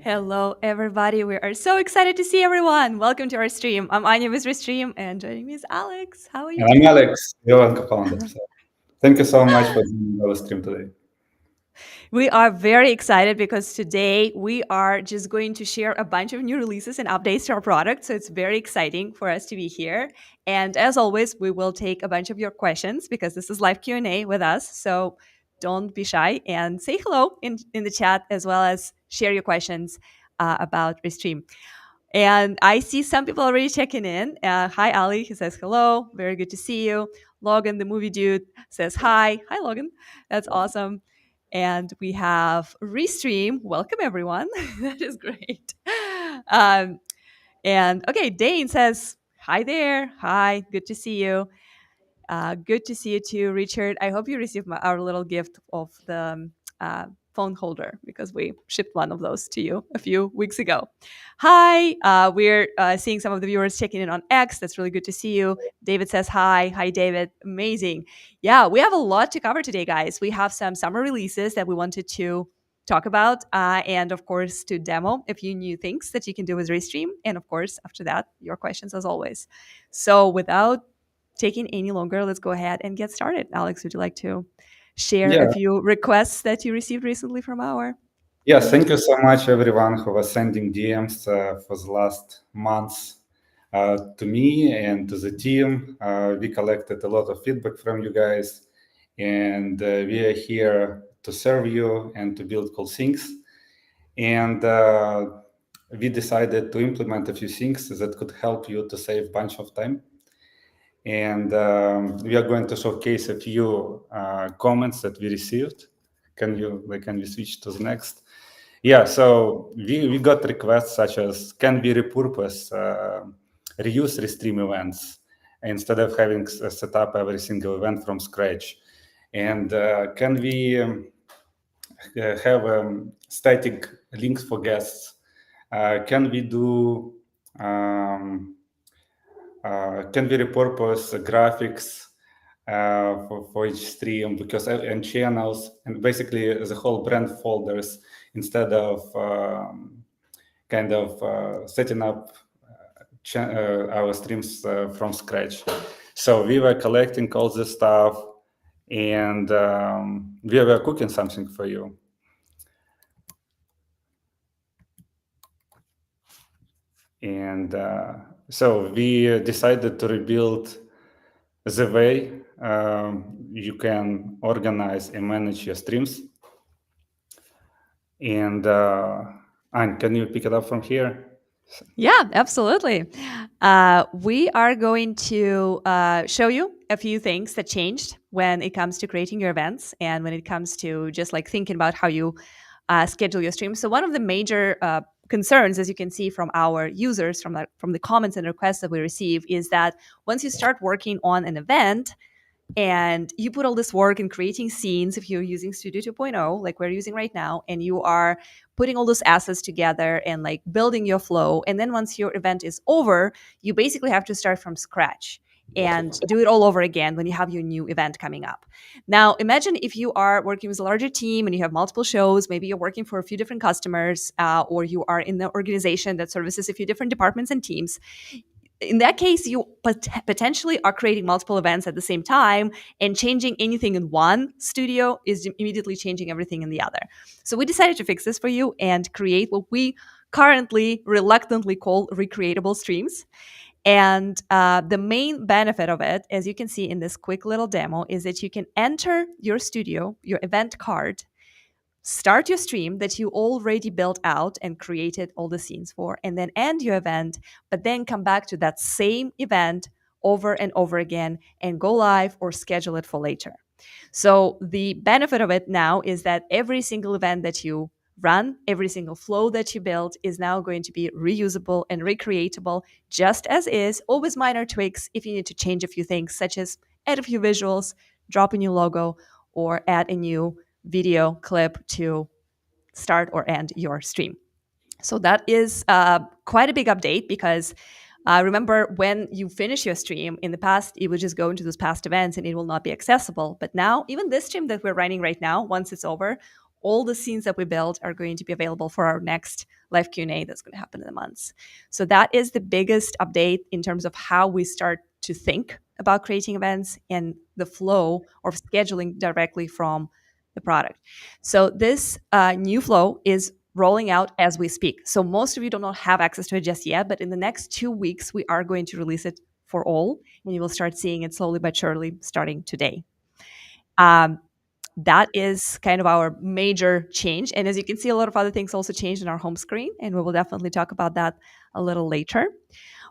Hello, everybody. We are so excited to see everyone. Welcome to our stream. I'm Anya with Restream, and joining me is Alex. How are you And I'm doing? Alex, your co-founder. So thank you so much for joining our stream today. We are very excited because today we are just going to share a bunch of new releases and updates to our product. So it's very exciting for us to be here. And as always, we will take a bunch of your questions because this is live Q&A with us. So don't be shy and say hello in the chat as well as share your questions about Restream. And I see some people already checking in. Hi, Ali. He says hello. Very good to see you. Logan, the movie dude, says hi. Hi, Logan. That's awesome. And we have Restream. Welcome, everyone. That is great. Um, and okay, Dane says hi there. Hi. Good to see you. Good to see you too, Richard. I hope you received our little gift of the phone holder because we shipped one of those to you a few weeks ago. Hi, we're seeing some of the viewers checking in on X. That's really good to see you. David says hi. Hi, David. Amazing. Yeah, we have a lot to cover today, guys. We have some summer releases that we wanted to talk about, and of course, to demo a few new things that you can do with Restream. And of course, after that, your questions as always. So without taking any longer, let's go ahead and get started. Alex, would you like to share a Yeah, few requests that you received recently from our yes, thank you so much, everyone who was sending DMs for the last months to me and to the team. We collected a lot of feedback from you guys, and we are here to serve you and to build cool things. And we decided to implement a few things that could help you to save a bunch of time. And we are going to showcase a few comments that we received. Can we switch to the next? Yeah, so we got requests such as, can we repurpose, reuse Restream events instead of having set up every single event from scratch? And can we have static links for guests? Can we do can we repurpose graphics for each stream, because and channels and basically the whole brand folders, instead of setting up our streams from scratch. So we were collecting all this stuff, and we were cooking something for you. And so we decided to rebuild the way you can organize and manage your streams. And And can you pick it up from here? Yeah, absolutely. We are going to show you a few things that changed when it comes to creating your events and when it comes to just like thinking about how you schedule your streams. So one of the major concerns, as you can see from our users, from the comments and requests that we receive, is that once you start working on an event, and you put all this work in creating scenes if you're using Studio 2.0 like we're using right now, and you are putting all those assets together and like building your flow, and then once your event is over, you basically have to start from scratch and do it all over again when you have your new event coming up. Now imagine if you are working with a larger team and you have multiple shows, maybe you're working for a few different customers, or you are in the organization that services a few different departments and teams. In that case, you potentially are creating multiple events at the same time, and changing anything in one studio is immediately changing everything in the other. So we decided to fix this for you and create what we currently reluctantly call recreatable streams. And the main benefit of it, as you can see in this quick little demo, is that you can enter your studio, your event card, start your stream that you already built out and created all the scenes for, and then end your event, but then come back to that same event over and over again and go live or schedule it for later. So the benefit of it now is that every single event that you run, every single flow that you build is now going to be reusable and recreatable just as is, always minor tweaks if you need to change a few things, such as add a few visuals, drop a new logo, or add a new video clip to start or end your stream. So that is quite a big update because remember when you finish your stream in the past, it would just go into those past events and it will not be accessible. But now, even this stream that we're running right now, once it's over, all the scenes that we build are going to be available for our next live Q&A that's going to happen in the months. So that is the biggest update in terms of how we start to think about creating events and the flow of scheduling directly from the product. So this new flow is rolling out as we speak. So most of you do not have access to it just yet, but in the next 2 weeks, we are going to release it for all, and you will start seeing it slowly but surely starting today. Um, that is kind of our major change. And as you can see, a lot of other things also changed in our home screen, and we will definitely talk about that a little later.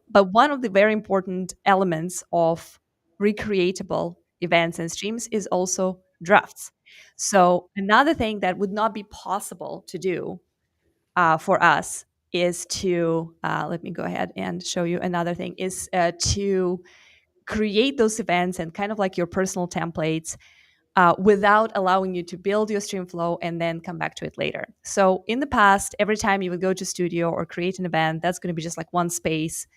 But one of the very important elements of recreatable events and streams is also drafts. So another thing that would not be possible to do for us is to let me go ahead and show you another thing is to create those events and kind of like your personal templates without allowing you to build your stream flow and then come back to it later. So in the past, every time you would go to studio or create an event, that's going to be just like one space.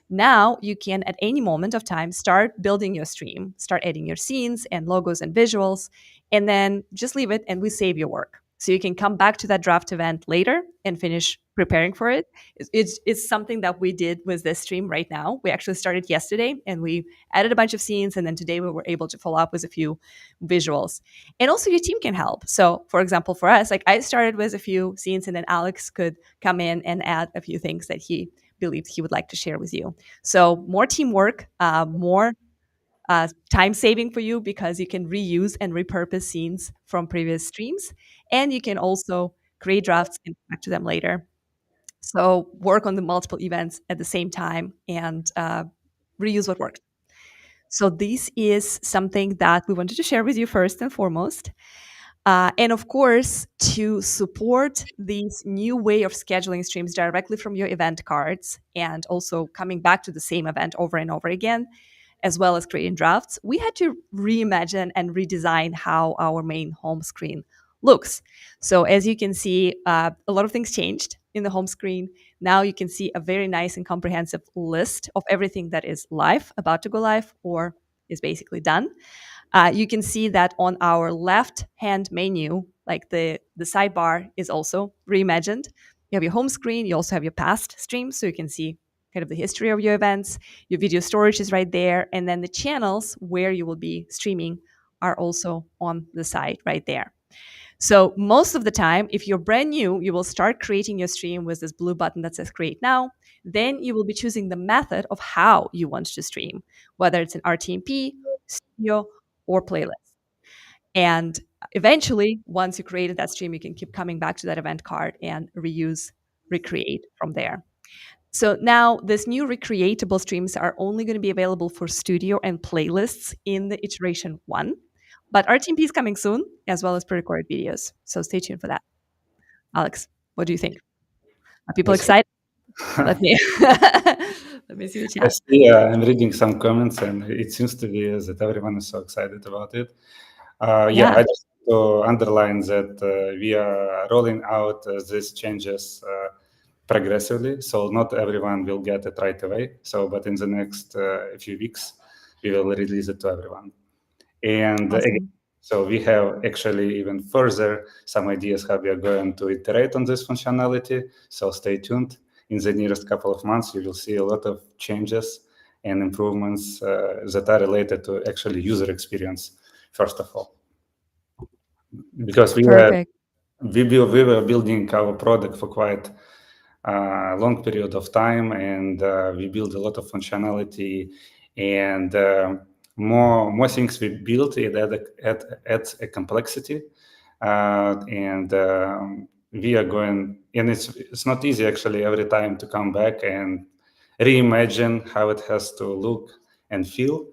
Now you can, at any moment of time, start building your stream, start adding your scenes and logos and visuals, and then just leave it and we save your work. So you can come back to that draft event later and finish preparing for it. It's something that we did with this stream right now. We actually started yesterday and we added a bunch of scenes. And then today we were able to follow up with a few visuals. And also your team can help. So for example, for us, like I started with a few scenes and then Alex could come in and add a few things that he believed he would like to share with you. So more teamwork, more time saving for you because you can reuse and repurpose scenes from previous streams, and you can also create drafts and come back to them later. So work on the multiple events at the same time and reuse what worked. So this is something that we wanted to share with you first and foremost. And of course, to support this new way of scheduling streams directly from your event cards and also coming back to the same event over and over again, as well as creating drafts, we had to reimagine and redesign how our main home screen looks. So as you can see, a lot of things changed in the home screen. Now you can see a very nice and comprehensive list of everything that is live, about to go live, or is basically done. You can see that on our left hand menu, like the sidebar is also reimagined. You have your home screen, you also have your past streams, so you can see kind of the history of your events. Your video storage is right there. And then the channels where you will be streaming are also on the side right there. So most of the time, if you're brand new, you will start creating your stream with this blue button that says create now. Then you will be choosing the method of how you want to stream, whether it's an RTMP, studio, or playlist. And eventually, once you created that stream, you can keep coming back to that event card and reuse recreate from there. So now this new recreatable streams are only going to be available for studio and playlists in the iteration 1. But RTMP is coming soon, as well as pre-recorded videos. So stay tuned for that. Alex, what do you think? Are people That's excited? Let me let me see the I chat. see, I'm reading some comments, and it seems to be that everyone is so excited about it. Yeah, Yeah, I just want to underline that we are rolling out these changes progressively, so not everyone will get it right away. So, but in the next few weeks, we will release it to everyone. And again, awesome. so we have actually even further some ideas how we are going to iterate on this functionality. So stay tuned. In the nearest couple of months, you will see a lot of changes and improvements that are related to actually user experience, first of all. Because Perfect. we were building our product for quite a long period of time, and we built a lot of functionality, and more things we built, it adds a complexity, and we are going, and it's not easy actually every time to come back and reimagine how it has to look and feel,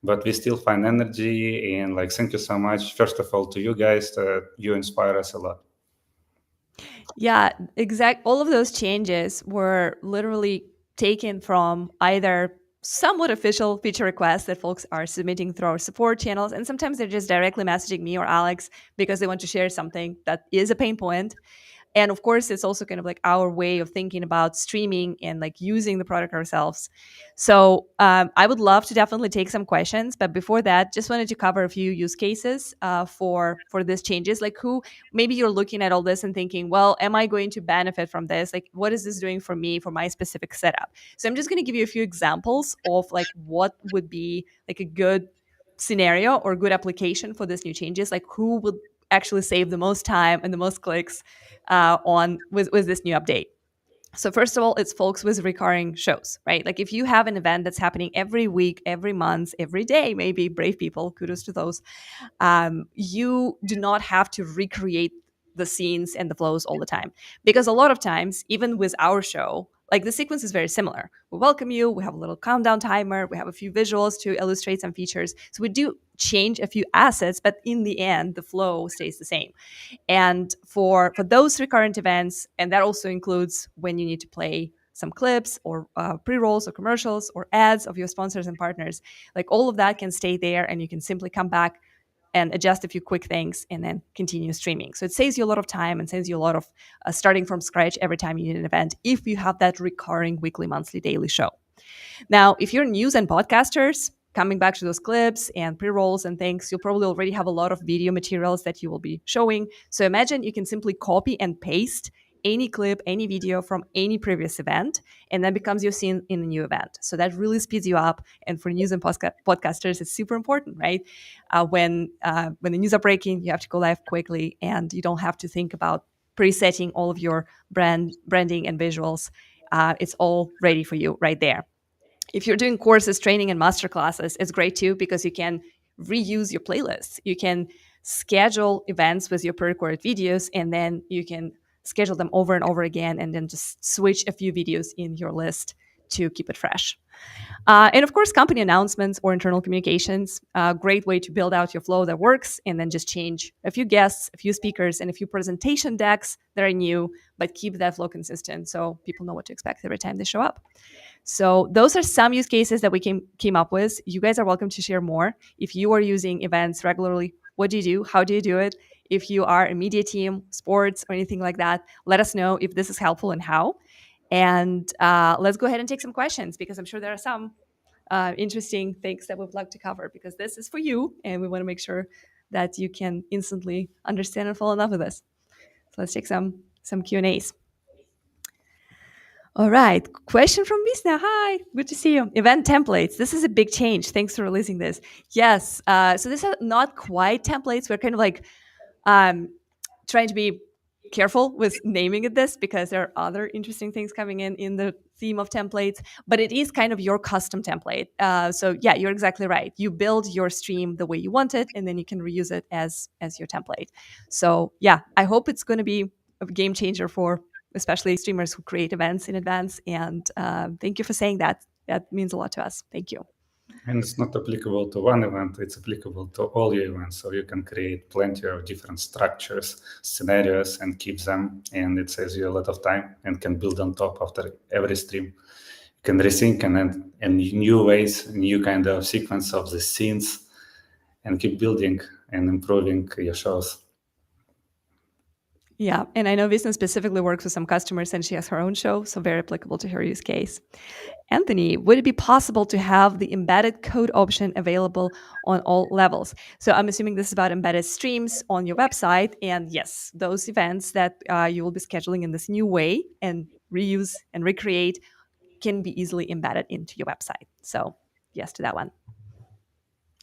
but we still find energy. And like, thank you so much, first of all, to you guys. You inspire us a lot. Yeah, exact. All of those changes were literally taken from either somewhat official feature requests that folks are submitting through our support channels, and sometimes they're just directly messaging me or Alex because they want to share something that is a pain point. And of course, it's also kind of like our way of thinking about streaming and like using the product ourselves. So I would love to definitely take some questions, but before that, just wanted to cover a few use cases for these changes. Like, who maybe you're looking at all this and thinking, well, am I going to benefit from this? Like, what is this doing for me for my specific setup? So I'm just going to give you a few examples of like what would be like a good scenario or good application for this new changes. Like, who would actually save the most time and the most clicks on with this new update. So first of all, it's folks with recurring shows, right? Like if you have an event that's happening every week, every month, every day, maybe brave people, kudos to those. You do not have to recreate the scenes and the flows all the time, because a lot of times, even with our show, like the sequence is very similar. We welcome you, we have a little countdown timer, we have a few visuals to illustrate some features. So we do change a few assets, but in the end, the flow stays the same. And for those recurrent events, and that also includes when you need to play some clips or pre-rolls or commercials or ads of your sponsors and partners, like all of that can stay there, and you can simply come back and adjust a few quick things and then continue streaming. So it saves you a lot of time and saves you a lot of starting from scratch every time you need an event if you have that recurring weekly, monthly, daily show. Now, if you're news and podcasters, coming back to those clips and pre-rolls and things, you'll probably already have a lot of video materials that you will be showing. So imagine you can simply copy and paste any clip, any video from any previous event, and that becomes your scene in a new event. So that really speeds you up. And for news and podcasters, it's super important, right? When the news are breaking, you have to go live quickly, and you don't have to think about presetting all of your branding and visuals. It's all ready for you right there. If you're doing courses, training, and master classes, it's great too, because you can reuse your playlists. You can schedule events with your pre-recorded videos, and then you can schedule them over and over again, and then just switch a few videos in your list to keep it fresh. And of course, company announcements or internal communications, a great way to build out your flow that works, and then just change a few guests, a few speakers, and a few presentation decks that are new, but keep that flow consistent so people know what to expect every time they show up. So those are some use cases that we came up with. You guys are welcome to share more. If you are using events regularly, what do you do? How do you do it? If you are a media team, sports, or anything like that, let us know if this is helpful and how. And let's go ahead and take some questions, because I'm sure there are some interesting things that we'd like to cover, because this is for you, and we want to make sure that you can instantly understand and fall in love with this. So let's take some Q&As. All right. Question from Visna. Hi. Good to see you. Event templates. This is a big change. Thanks for releasing this. Yes. So these are not quite templates. We're kind of like um, trying to be careful with naming it this, because there are other interesting things coming in the theme of templates, but it is kind of your custom template. So yeah, you're exactly right. You build your stream the way you want it, and then you can reuse it as your template. So yeah, I hope it's going to be a game changer for especially streamers who create events in advance. And thank you for saying that. That means a lot to us. Thank you. And it's not applicable to one event, it's applicable to all your events. So you can create plenty of different structures, scenarios, and keep them. And it saves you a lot of time and can build on top after every stream. You can resync and new ways, new kind of sequence of the scenes, and keep building and improving your shows. Yeah, and I know Visna specifically works with some customers and she has her own show, so very applicable to her use case. Anthony, would it be possible to have the embedded code option available on all levels? So I'm assuming this is about embedded streams on your website. And yes, those events that you will be scheduling in this new way and reuse and recreate can be easily embedded into your website. So yes to that one.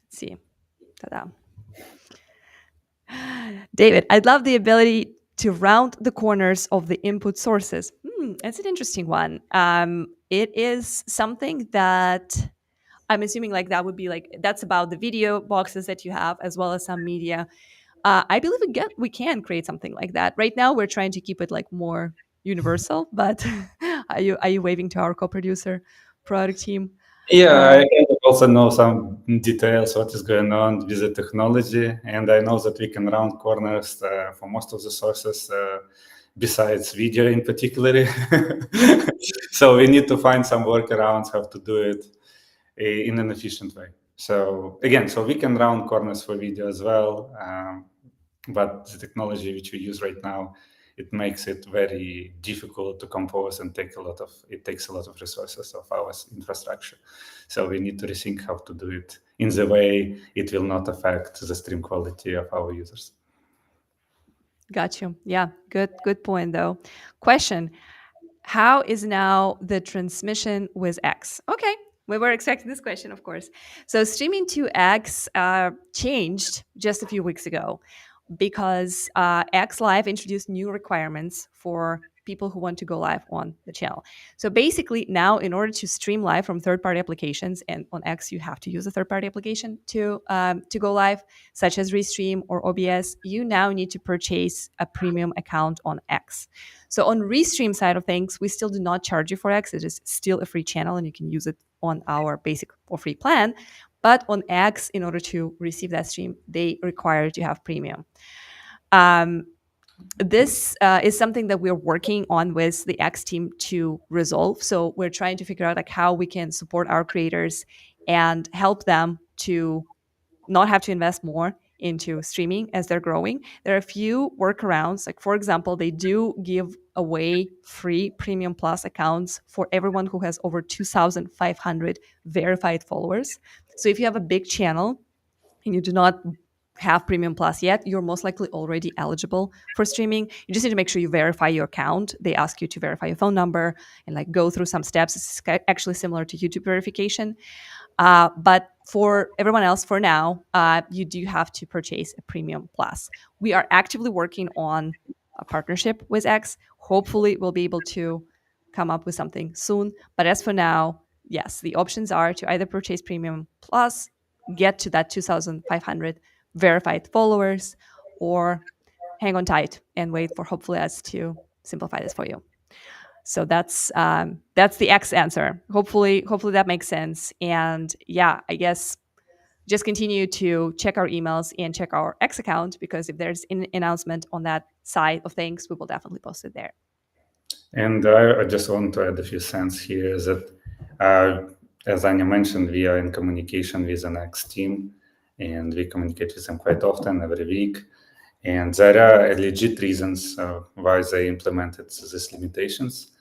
Let's see. Ta-da. David, I'd love the ability to round the corners of the input sources. That's an interesting one. It is something that I'm assuming like that would be like that's about the video boxes that you have as well as some media. I believe we can create something like that. Right now, we're trying to keep it like more universal. But are you waving to our co-producer product team? Yeah, Uh, I also know some details what is going on with the technology, and I know that we can round corners for most of the sources, besides video in particular. So we need to find some workarounds how to do it in an efficient way. So again, so we can round corners for video as well, but the technology which we use right now, it makes it very difficult to compose and it takes a lot of resources of our infrastructure. So we need to rethink how to do it in the way it will not affect the stream quality of our users. got you. Yeah, good point though. Question: how is now the transmission with X? Okay, we were expecting this question, of course. So streaming to X changed just a few weeks ago because X Live introduced new requirements for people who want to go live on the channel. So basically, now in order to stream live from third-party applications, and on X you have to use a third-party application to go live, such as Restream or OBS, you now need to purchase a premium account on X. So on Restream side of things, we still do not charge you for X. It is still a free channel, and you can use it on our basic or free plan. But on X, in order to receive that stream, they require you to have premium. Um, this is something that we're working on with the X team to resolve. So we're trying to figure out like how we can support our creators and help them to not have to invest more into streaming as they're growing. There are a few workarounds. Like, for example, they do give away free Premium Plus accounts for everyone who has over 2,500 verified followers. So if you have a big channel and you do not have Premium Plus yet, you're most likely already eligible for streaming. You just need to make sure you verify your account. They ask you to verify your phone number and like go through some steps. It's actually similar to YouTube verification. But for everyone else, for now, you do have to purchase a Premium Plus. We are actively working on a partnership with X. Hopefully, we'll be able to come up with something soon. But as for now, yes, the options are to either purchase Premium Plus, get to that 2,500 verified followers, or hang on tight and wait for hopefully us to simplify this for you. So that's the X answer. Hopefully that makes sense. And yeah, I guess just continue to check our emails and check our X account, because if there's an announcement on that side of things, we will definitely post it there. And I just want to add a few cents here that, as Anya mentioned, we are in communication with the next team, and we communicate with them quite often, every week. And there are legit reasons why they implemented these limitations.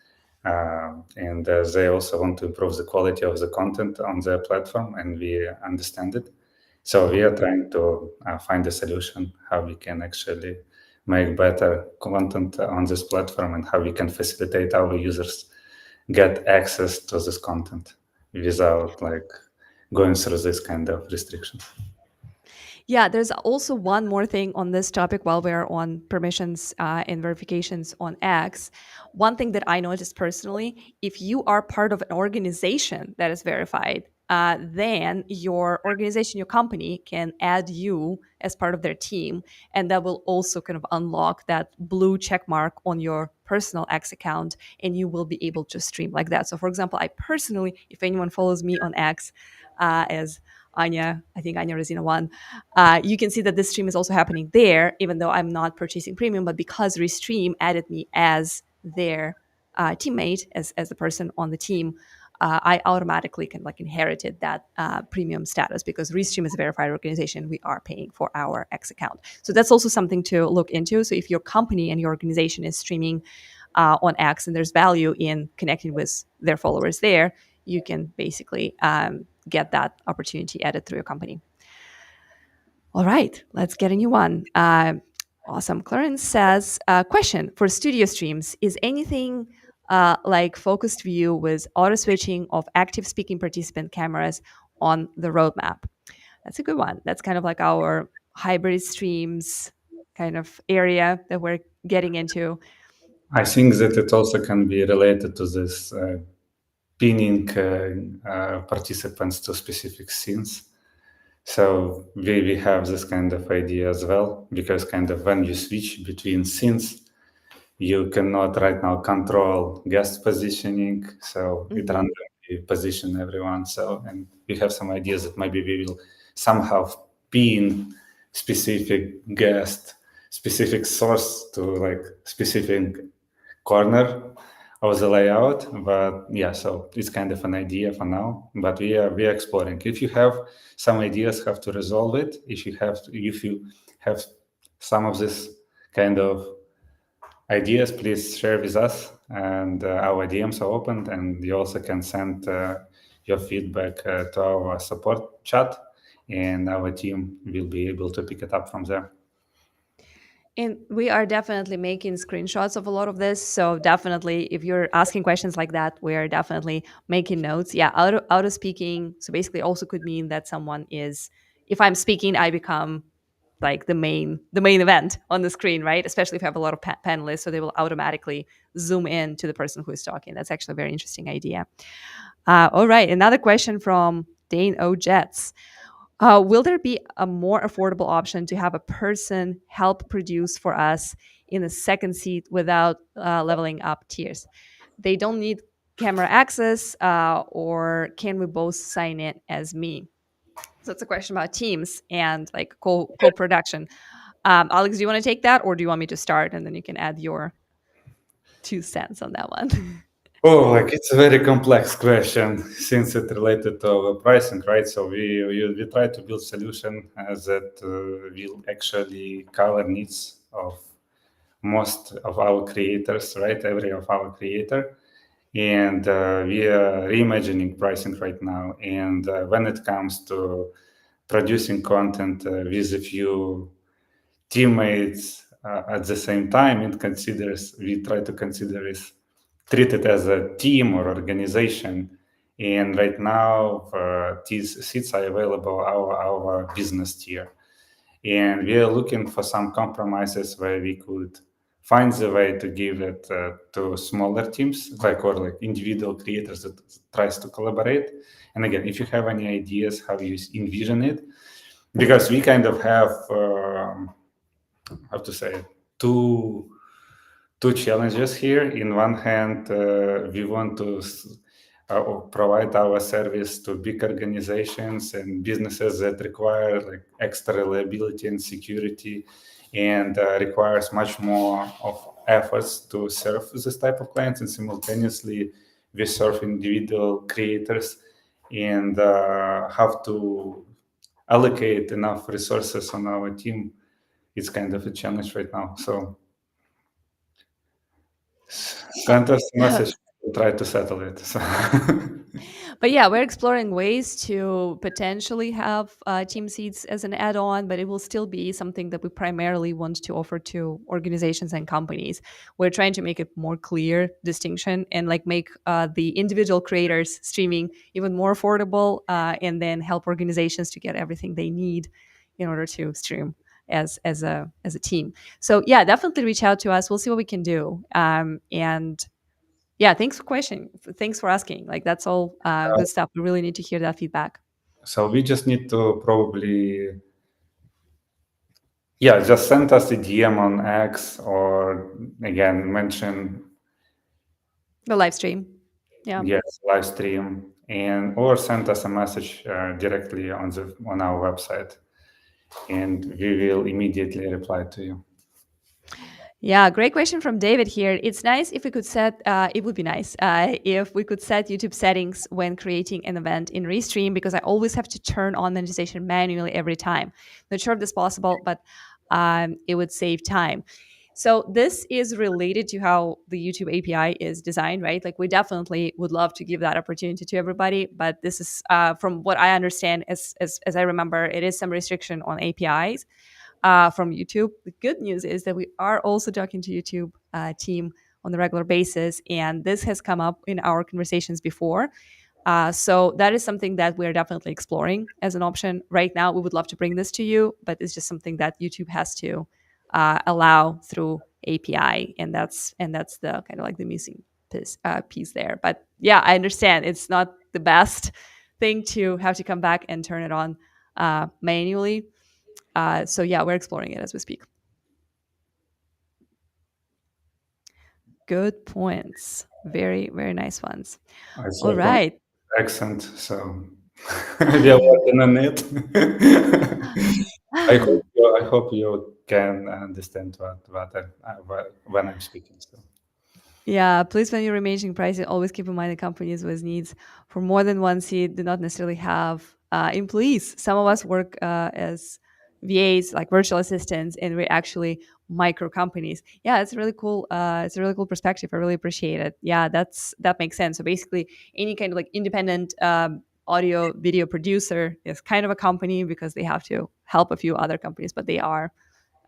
And they also want to improve the quality of the content on their platform, and we understand it. So we are trying to find a solution how we can actually make better content on this platform and how we can facilitate our users get access to this content without like going through this kind of restrictions. Yeah, there's also one more thing on this topic while we're on permissions and verifications on X. One thing that I noticed personally, if you are part of an organization that is verified, then your organization, your company can add you as part of their team. And that will also kind of unlock that blue check mark on your personal X account. And you will be able to stream like that. So, for example, I personally, if anyone follows me on X as Anya, I think Anya Rosina one, you can see that this stream is also happening there, even though I'm not purchasing premium. But because Restream added me as their teammate, as the person on the team, I automatically can like inherited that premium status because Restream is a verified organization. We are paying for our X account. So that's also something to look into. So if your company and your organization is streaming on X and there's value in connecting with their followers there, you can basically get that opportunity added through your company. All right, let's get a new one. Awesome. Clarence says, question for studio streams. Is anything like focused view with auto switching of active speaking participant cameras on the roadmap? That's a good one. That's kind of like our hybrid streams kind of area that we're getting into. I think that it also can be related to this pinning participants to specific scenes. So we have this kind of idea as well, because kind of when you switch between scenes, you cannot right now control guest positioning, so it Mhm. randomly position everyone. So, and we have some ideas that maybe we will somehow pin specific guest, specific source to like specific corner of the layout. But yeah, so it's kind of an idea for now, but we are exploring. If you have some ideas how to resolve it, if you have some of this kind of ideas, please share with us. And our DMs are open, and you also can send your feedback to our support chat, and our team will be able to pick it up from there. And we are definitely making screenshots of a lot of this. So definitely, if you're asking questions like that, we are definitely making notes. Yeah, auto speaking. So basically, also could mean that someone is. If I'm speaking, I become like the main event on the screen, right? Especially if you have a lot of panelists, so they will automatically zoom in to the person who is talking. That's actually a very interesting idea. All right, another question from Dane O Jets. Will there be a more affordable option to have a person help produce for us in the second seat without leveling up tiers? They don't need camera access, or can we both sign in as me? So it's a question about teams and like co-production. Alex, do you want to take that, or do you want me to start and then you can add your 2 cents on that one? Oh, like it's a very complex question since it related to our pricing, right? So we try to build solution that will actually cover needs of most of our creators, right? Every of our creator, and we are reimagining pricing right now. And when it comes to producing content with a few teammates at the same time, we try to consider it treated as a team or organization. And right now these seats are available our business tier, and we are looking for some compromises where we could find the way to give it to smaller teams, like individual creators that tries to collaborate. And again, if you have any ideas how you envision it, because we kind of have how to say, two two challenges here. In one hand, we want to provide our service to big organizations and businesses that require like extra reliability and security, and requires much more of efforts to serve this type of clients. And simultaneously, we serve individual creators and have to allocate enough resources on our team. It's kind of a challenge right now. So send us a message. We'll try to settle it. So But yeah, we're exploring ways to potentially have team seats as an add-on, but it will still be something that we primarily want to offer to organizations and companies. We're trying to make it more clear distinction and like make the individual creators streaming even more affordable, and then help organizations to get everything they need in order to stream as a team. So yeah, definitely reach out to us. We'll see what we can do. And Yeah, thanks for question. Thanks for asking. Like that's all good stuff. We really need to hear that feedback. So we just need to probably, yeah, just send us a DM on X or again mention The live stream. Yeah. yes live stream and or send us a message directly on the on our website, and we will immediately reply to you. Yeah, great question from David here. It's nice if we could set, it would be nice if we could set YouTube settings when creating an event in Restream because I always have to turn on monetization manually every time. Not sure if this is possible, but it would save time. So this is related to how the YouTube API is designed, right? Like we definitely would love to give that opportunity to everybody, but this is from what I understand, as I remember, it is some restriction on APIs from YouTube. The good news is that we are also talking to YouTube team on the regular basis, and this has come up in our conversations before. So that is something that we're definitely exploring as an option. Right now, we would love to bring this to you, but it's just something that YouTube has to allow through API, and that's the kind of like the missing piece there. But yeah, I understand it's not the best thing to have to come back and turn it on manually. So yeah, we're exploring it as we speak. Good points. Very, very nice ones. I All saw from right. accent, so we are working on it. I hope you can understand what when I'm speaking. So. Yeah, please, when you're arranging pricing, always keep in mind that companies with needs for more than one seat do not necessarily have employees. Some of us work as VAs, like virtual assistants, and we're actually micro companies. Yeah, it's really cool. It's a really cool perspective. I really appreciate it. Yeah, that makes sense. So basically, any kind of like independent audio video producer is kind of a company because they have to help a few other companies, but they are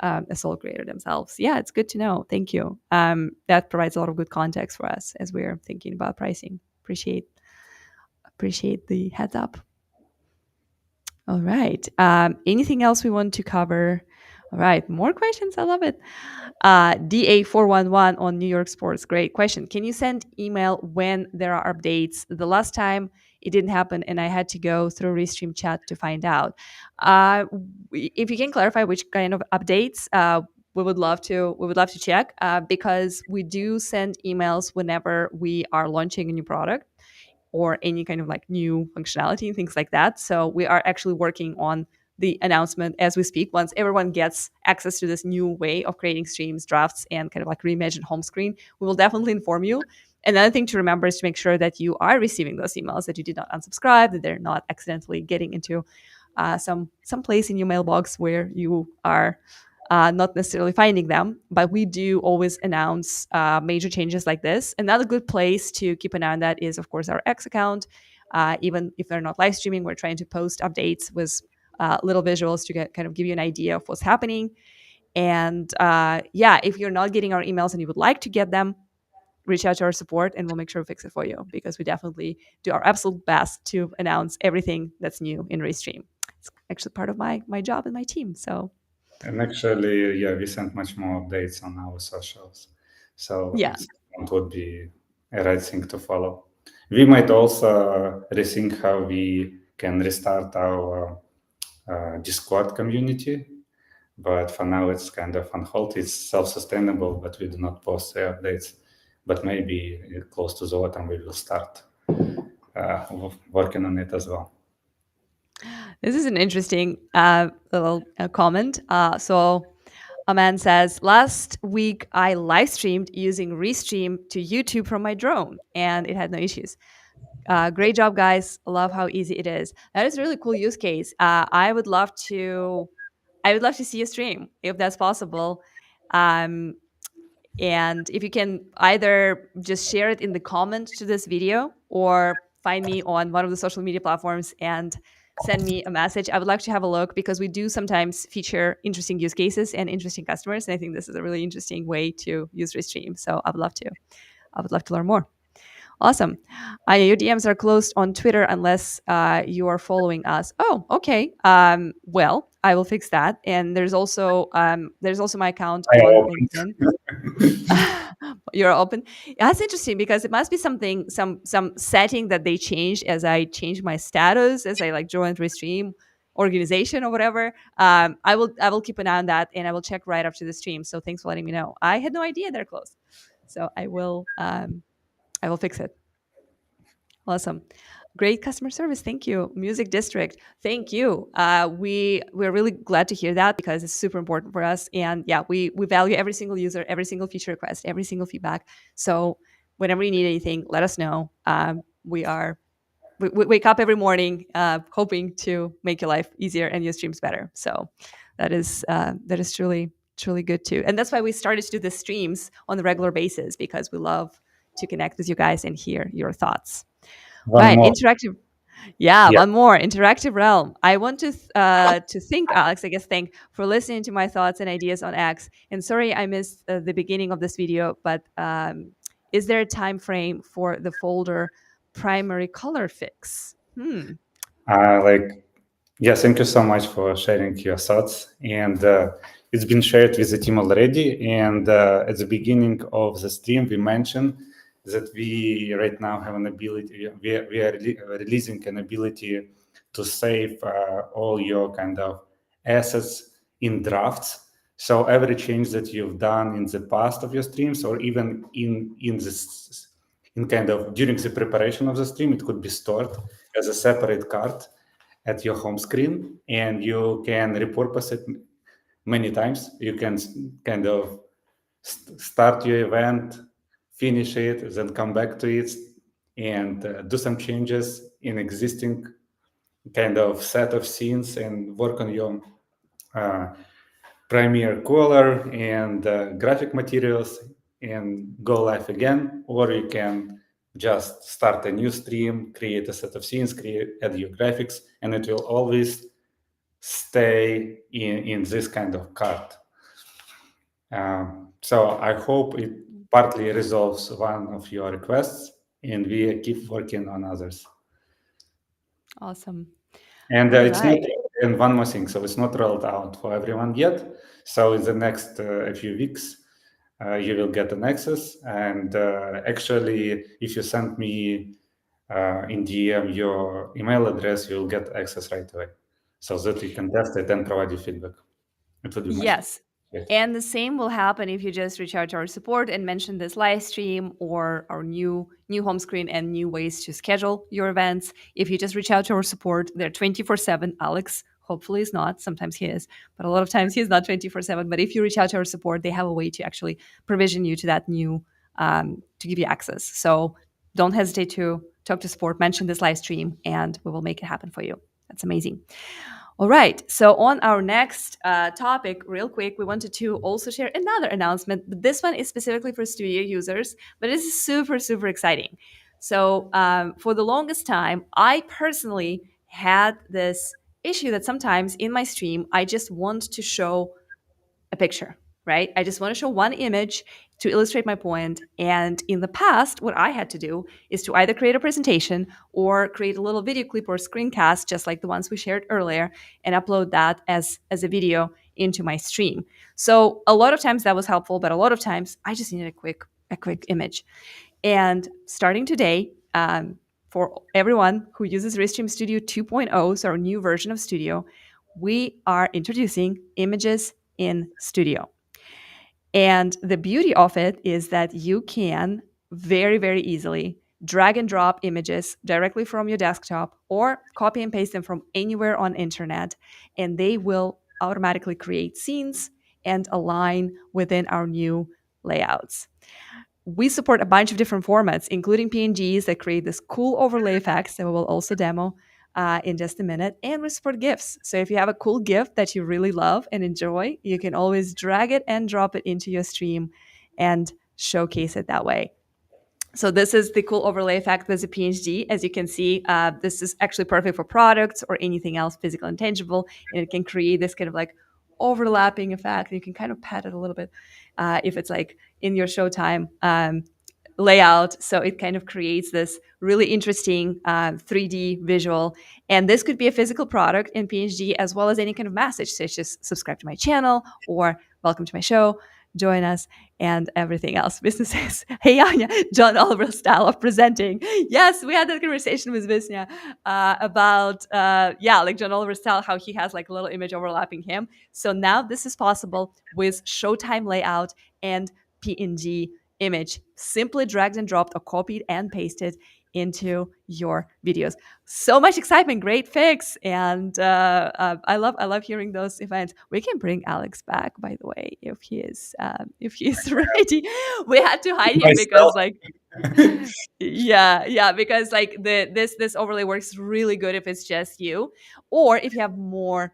a sole creator themselves. Yeah, it's good to know. Thank you. That provides a lot of good context for us as we're thinking about pricing. Appreciate the heads up. All right. Anything else we want to cover? All right. More questions. I love it. DA411 on New York sports. Great question. Can you send email when there are updates? The last time it didn't happen and I had to go through Restream chat to find out. If you can clarify which kind of updates, we would love to check because we do send emails whenever we are launching a new product or any kind of like new functionality and things like that. So we are actually working on the announcement as we speak. Once everyone gets access to this new way of creating streams, drafts, and kind of like reimagined home screen, we will definitely inform you. Another thing to remember is to make sure that you are receiving those emails, that you did not unsubscribe, that they're not accidentally getting into some place in your mailbox where you are not necessarily finding them. But we do always announce major changes like this. Another good place to keep an eye on that is, of course, our X account. Even if they're not live streaming, we're trying to post updates with little visuals to get kind of give you an idea of what's happening. And yeah, if you're not getting our emails and you would like to get them, reach out to our support and we'll make sure we fix it for you because we definitely do our absolute best to announce everything that's new in Restream. It's actually part of my job and my team. So And actually, yeah, we sent much more updates on our socials, so yeah. it's it would be a right thing to follow. We might also rethink how we can restart our Discord community, but for now it's kind of on hold. It's self-sustainable, but we do not post the updates. But maybe close to the autumn we will start working on it as well. This is an interesting little comment. So a man says, last week I live streamed using Restream to YouTube from my drone and it had no issues. Great job, guys. Love how easy it is. That is a really cool use case. I would love to see a stream if that's possible. Um, and if you can either just share it in the comment to this video or find me on one of the social media platforms and send me a message. I would like to have a look because we do sometimes feature interesting use cases and interesting customers. And I think this is a really interesting way to use Restream. So I would love to. I would love to learn more. Awesome. Anya, your DMs are closed on Twitter unless you are following us. Oh, okay. Well, I will fix that. And there's also my account I on opened. LinkedIn. You're open. That's interesting because it must be something, some setting that they changed as I changed my status, as I like joined Restream organization or whatever. I will keep an eye on that, and I will check right after the stream. So thanks for letting me know. I had no idea they're closed, so I will fix it. Awesome. Great customer service. Thank you. Music District. Thank you. We're really glad to hear that because it's super important for us. And yeah, we value every single user, every single feature request, every single feedback. So whenever you need anything, let us know. We wake up every morning hoping to make your life easier and your streams better. So that is truly good too. And that's why we started to do the streams on a regular basis, because we love to connect with you guys and hear your thoughts. One Right, more. interactive. Yeah, Yeah. one more interactive realm. I want to thank Alex. I guess thank for listening to my thoughts and ideas on X. And sorry, I missed the beginning of this video, but is there a time frame for the folder primary color fix? Like, yeah, thank you so much for sharing your thoughts. And it's been shared with the team already. And at the beginning of the stream, we mentioned that we right now have an ability, we are releasing an ability to save all your kind of assets in drafts. So every change that you've done in the past of your streams, or even in this, in kind of during the preparation of the stream, it could be stored as a separate card at your home screen, and you can repurpose it many times. You can kind of start your event, finish it, then come back to it, and do some changes in existing kind of set of scenes and work on your uh, Premiere color and graphic materials and go live again. Or you can just start a new stream, create a set of scenes, add your graphics, and it will always stay in this kind of card. So I hope it partly resolves one of your requests, and we keep working on others. Awesome. And All it's not, right. and one more thing, so it's not rolled out for everyone yet. So in the next a few weeks, you will get an access. And actually, if you send me in DM your email address, you'll get access right away, so that you can test it and provide your feedback. It would be much Yes. appreciated. And the same will happen if you just reach out to our support and mention this live stream or our new home screen and new ways to schedule your events. If you just reach out to our support, they're 24/7. Alex hopefully is not. Sometimes he is, but a lot of times he's not 24/7. But if you reach out to our support, they have a way to actually provision you to that new to give you access. So don't hesitate to talk to support, mention this live stream, and we will make it happen for you. That's amazing. All right. So, on our next topic, real quick, we wanted to also share another announcement. But this one is specifically for studio users, but it's super, super exciting. So, for the longest time, I personally had this issue that sometimes in my stream, I just want to show a picture, right? I just want to show one image to illustrate my point. And in the past, what I had to do is to either create a presentation or create a little video clip or screencast, just like the ones we shared earlier, and upload that as a video into my stream. So a lot of times that was helpful, but a lot of times I just needed a quick image. And starting today, for everyone who uses Restream Studio 2.0, so our new version of Studio, we are introducing images in Studio. And the beauty of it is that you can very, very easily drag and drop images directly from your desktop or copy and paste them from anywhere on internet, and they will automatically create scenes and align within our new layouts. We support a bunch of different formats, including PNGs that create this cool overlay effects that we will also demo in just a minute. And we support GIFs. So if you have a cool GIF that you really love and enjoy, you can always drag it and drop it into your stream and showcase it that way. So this is the cool overlay effect with the PNG. As you can see, this is actually perfect for products or anything else physical and tangible. And it can create this kind of like overlapping effect. You can kind of pat it a little bit if it's like in your Showtime layout. So it kind of creates this really interesting 3D visual. And this could be a physical product in PNG as well as any kind of message, such as subscribe to my channel or welcome to my show. join us, and everything else. Businesses. Hey, Anya, John Oliver style of presenting. Yes, we had that conversation with Visnya about, yeah, like John Oliver style, how he has like a little image overlapping him. So now this is possible with Showtime layout and PNG image. Simply dragged and dropped or copied and pasted into your videos. So much excitement, great fix, and I love hearing those events. We can bring Alex back, by the way, if he's ready. We had to hide him because Myself. like yeah, because like this overlay works really good if it's just you, or if you have more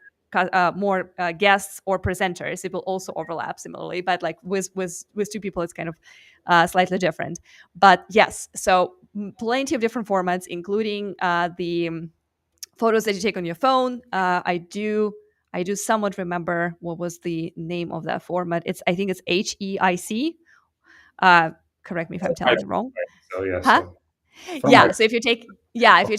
guests or presenters, it will also overlap similarly. But like with two people, it's kind of slightly different. But yes, so plenty of different formats, including the photos that you take on your phone. I do somewhat remember what was the name of that format. I think it's HEIC. Uh, Correct me if I'm telling you wrong. So yeah, Huh? so from my Yeah. So if you're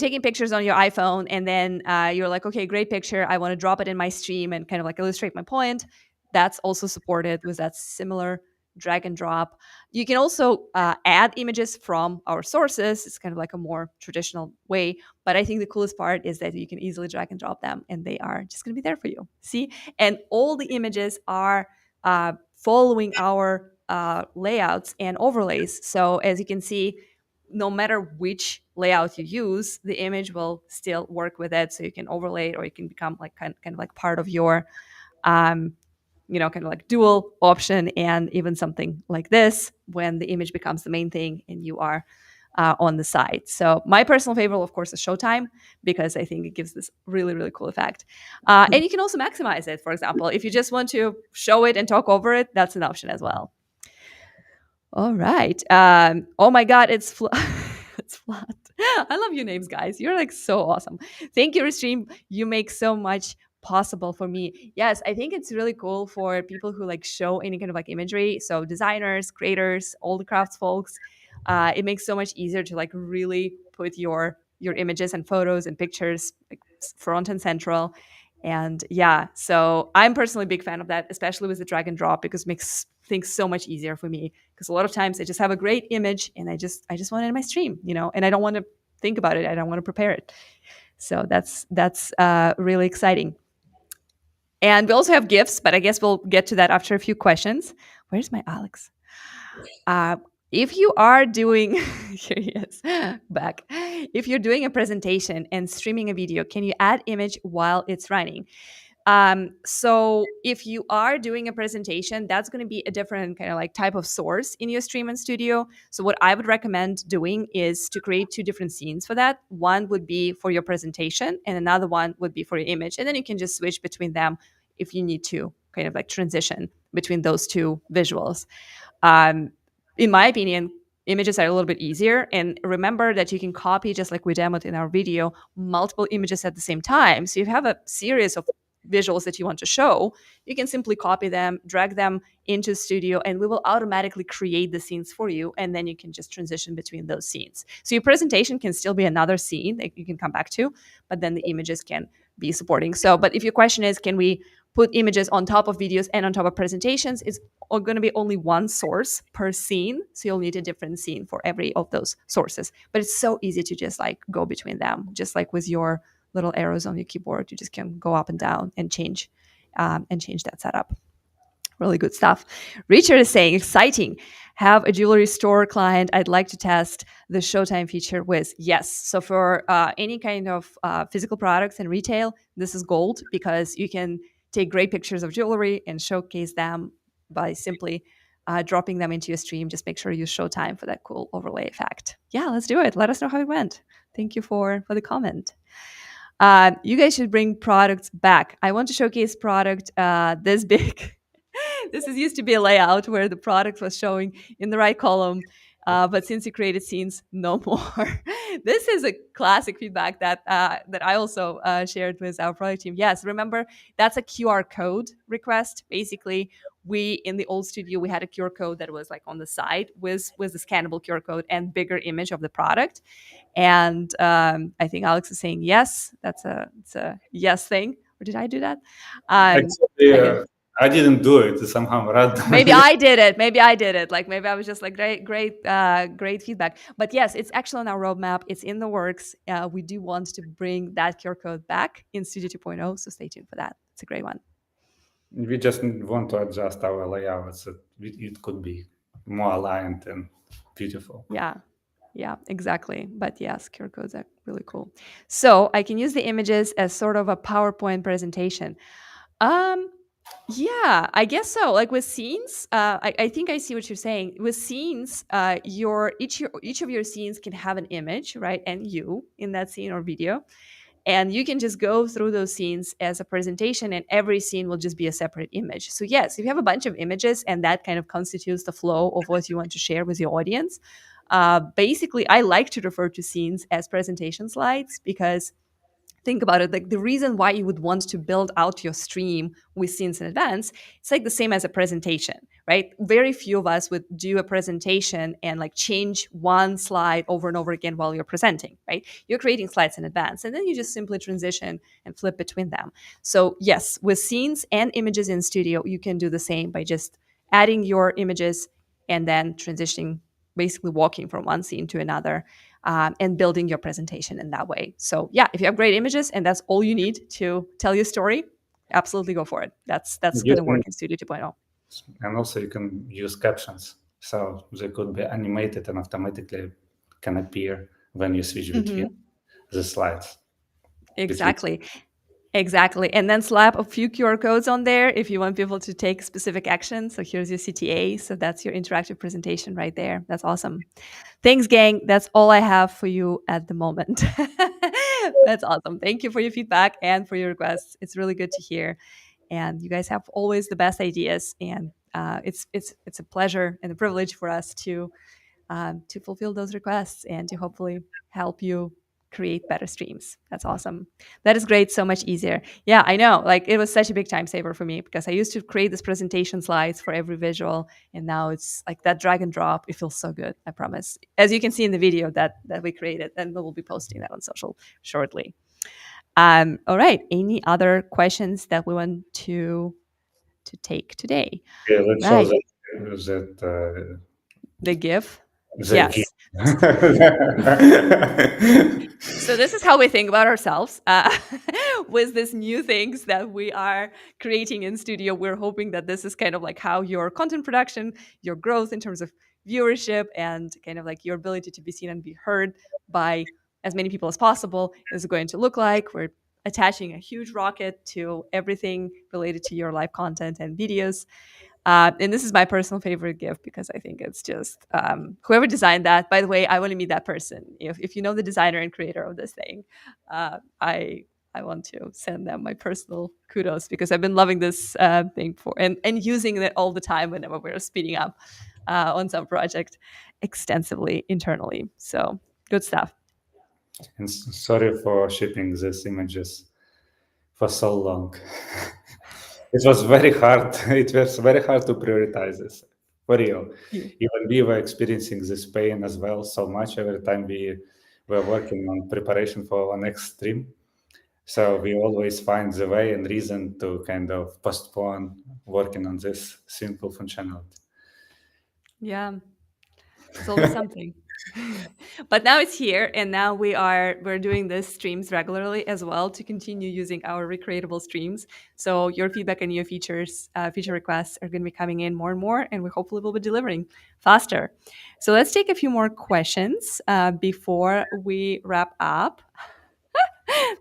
taking pictures on your iPhone and then you're like, okay, great picture. I want to drop it in my stream and kind of like illustrate my point. That's also supported with that similar drag and drop. You can also add images from our sources. It's kind of like a more traditional way. But I think the coolest part is that you can easily drag and drop them and they are just going to be there for you. See? And all the images are following our layouts and overlays. So as you can see, no matter which layout you use, the image will still work with it. So you can overlay it, or you can become like kind of like part of your, um, kind of like dual option, and even something like this when the image becomes the main thing and you are on the side. So my personal favorite, of course, is Showtime because I think it gives this really, really cool effect. And you can also maximize it. For example, if you just want to show it and talk over it, that's an option as well. All right. Oh my God, it's it's flat. I love your names, guys. You're like so awesome. Thank you, Restream. You make so much possible for me. Yes, I think it's really cool for people who like show any kind of like imagery. So designers, creators, all the crafts folks. It makes so much easier to like really put your images and photos and pictures like front and central. And yeah, so I'm personally a big fan of that, especially with the drag and drop, because it makes things so much easier for me. Because a lot of times I just have a great image and I just want it in my stream, and I don't want to think about it. I don't want to prepare it. So that's really exciting. And we also have gifts, but I guess we'll get to that after a few questions. Where's my Alex? Uh, if you are doing, here he is, back. If you're doing a presentation and streaming a video, can you add image while it's running? So if you are doing a presentation, that's going to be a different kind of like type of source in your stream and studio. So what I would recommend doing is to create two different scenes for that. One would be for your presentation and another one would be for your image. And then you can just switch between them if you need to kind of like transition between those two visuals. Um, in my opinion, images are a little bit easier. And remember that you can copy, just like we demoed in our video, multiple images at the same time. So if you have a series of visuals that you want to show, you can simply copy them, drag them into Studio, and we will automatically create the scenes for you. And then you can just transition between those scenes. So your presentation can still be another scene that you can come back to, but then the images can be supporting. So, but if your question is, can we put images on top of videos and on top of presentations, it's going to be only one source per scene. So you'll need a different scene for every of those sources. But it's so easy to just like go between them, just like with your little arrows on your keyboard. You just can go up and down and change that setup. Really good stuff. Richard is saying, exciting. Have a jewelry store client I'd like to test the Showtime feature with. Yes. So for any kind of physical products and retail, this is gold because you can take great pictures of jewelry and showcase them by simply dropping them into your stream. Just make sure you use Showtime for that cool overlay effect. Yeah, let's do it. Let us know how it went. Thank you for the comment. You guys should bring products back. I want to showcase product this big. This is used to be a layout where the product was showing in the right column. But since you created scenes, no more. This is a classic feedback that I also shared with our product team. Yes, remember that's a QR code request. Basically, we in the old studio we had a QR code that was like on the side with the scannable QR code and bigger image of the product. And I think Alex is saying yes. It's a yes thing. Or did I do that? actually, I guess. I didn't do it somehow Maybe randomly. I did it. Maybe I did it. Like maybe I was just like great feedback. But yes, it's actually on our roadmap. It's in the works. We do want to bring that QR code back in Studio 2.0, so stay tuned for that. It's a great one. We just want to adjust our layout so it could be more aligned and beautiful. Yeah. Yeah, exactly. But yes, QR codes are really cool. So I can use the images as sort of a PowerPoint presentation. Um, yeah, I guess so. Like with scenes, I think I see what you're saying. With scenes, each of your scenes can have an image, right? And you in that scene or video, and you can just go through those scenes as a presentation, and every scene will just be a separate image. So yes, if you have a bunch of images, and that kind of constitutes the flow of what you want to share with your audience. Basically, I like to refer to scenes as presentation slides because think about it, like the reason why you would want to build out your stream with scenes in advance, it's like the same as a presentation, right? Very few of us would do a presentation and like change one slide over and over again while you're presenting, right? You're creating slides in advance and then you just simply transition and flip between them. So yes, with scenes and images in studio, you can do the same by just adding your images and then transitioning, basically walking from one scene to another, and building your presentation in that way. So yeah, if you have great images and that's all you need to tell your story, absolutely go for it. That's You going to can, work in Studio 2.0. and also you can use captions, so they could be animated and automatically can appear when you switch between Mm-hmm. the slides between. Exactly. Exactly. And then slap a few QR codes on there if you want people to take specific action. So here's your CTA. So that's your interactive presentation right there. That's awesome. Thanks, gang. That's all I have for you at the moment. That's awesome. Thank you for your feedback and for your requests. It's really good to hear. And you guys have always the best ideas. And it's a pleasure and a privilege for us to fulfill those requests and to hopefully help you create better streams. That's awesome. That is great. So much easier. Yeah, I know. Like it was such a big time saver for me because I used to create this presentation slides for every visual, and now it's like that drag and drop. It feels so good. I promise. As you can see in the video that we created, and we will be posting that on social shortly. All right. Any other questions that we want to take today? Yeah, let's show Right. The GIF. the Yes. So this is how we think about ourselves with these new things that we are creating in studio. We're hoping that this is kind of like how your content production, your growth in terms of viewership, and kind of like your ability to be seen and be heard by as many people as possible is going to look like. We're attaching a huge rocket to everything related to your live content and videos. And this is my personal favorite gift because I think it's just whoever designed that. By the way, I want to meet that person. If you know the designer and creator of this thing, I want to send them my personal kudos because I've been loving this thing for and using it all the time whenever we're speeding up on some project extensively internally. So good stuff. and sorry for shipping these images for so long. It was very hard. It was very hard to prioritize this. For real. Yeah. Even we were experiencing this pain as well so much every time we were working on preparation for our next stream. So we always find the way and reason to kind of postpone working on this simple functionality. Yeah. There's always something. But now it's here, and now we're doing this streams regularly as well to continue using our recreatable streams. So your feedback and your feature requests are going to be coming in more and more, and we hopefully will be delivering faster. So let's take a few more questions before we wrap up.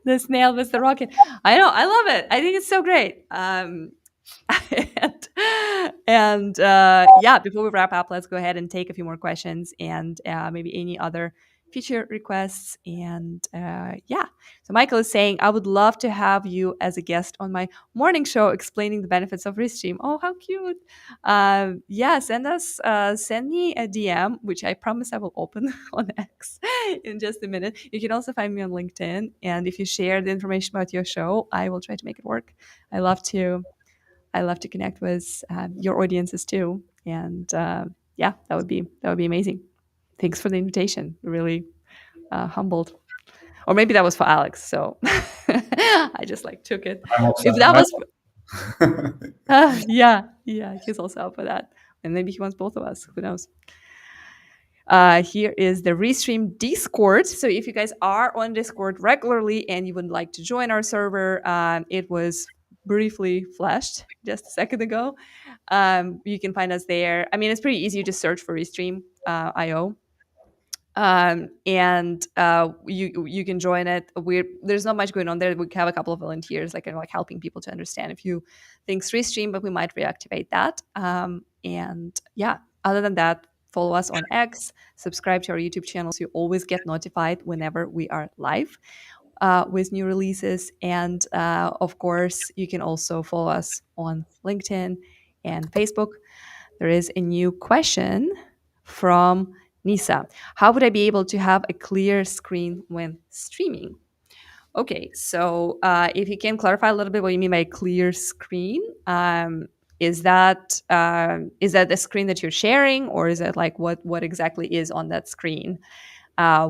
The snail with the rocket. I know, I love it. I think it's so great. and yeah, before we wrap up, let's go ahead and take a few more questions and maybe any other feature requests. And yeah, so Michael is saying, I would love to have you as a guest on my morning show explaining the benefits of Restream. Oh, how cute. Yeah, send me a DM, which I promise I will open on X in just a minute. You can also find me on LinkedIn. And if you share the information about your show, I will try to make it work. I love to I love to connect with your audiences too, and yeah, that would be amazing. Thanks for the invitation. Really humbled, or maybe that was for Alex. So I just like took it. I'm also, If that I'm was, Yeah, he's also up for that. And maybe he wants both of us. Who knows? Here is the Restream Discord. So if you guys are on Discord regularly and you would like to join our server, it was briefly flashed just a second ago. You can find us there. I mean, it's pretty easy. You just search for Restream IO, and you can join it. There's not much going on there. We have a couple of volunteers, like kind of like helping people to understand a few things Restream, but we might reactivate that. And yeah, other than that, follow us on X, subscribe to our YouTube channel so you always get notified whenever we are live with new releases. And of course, you can also follow us on LinkedIn and Facebook. There is a new question from Nisa. How would I be able to have a clear screen when streaming? Okay, so if you can clarify a little bit what you mean by a clear screen, is that the screen that you're sharing, or is it like what exactly is on that screen?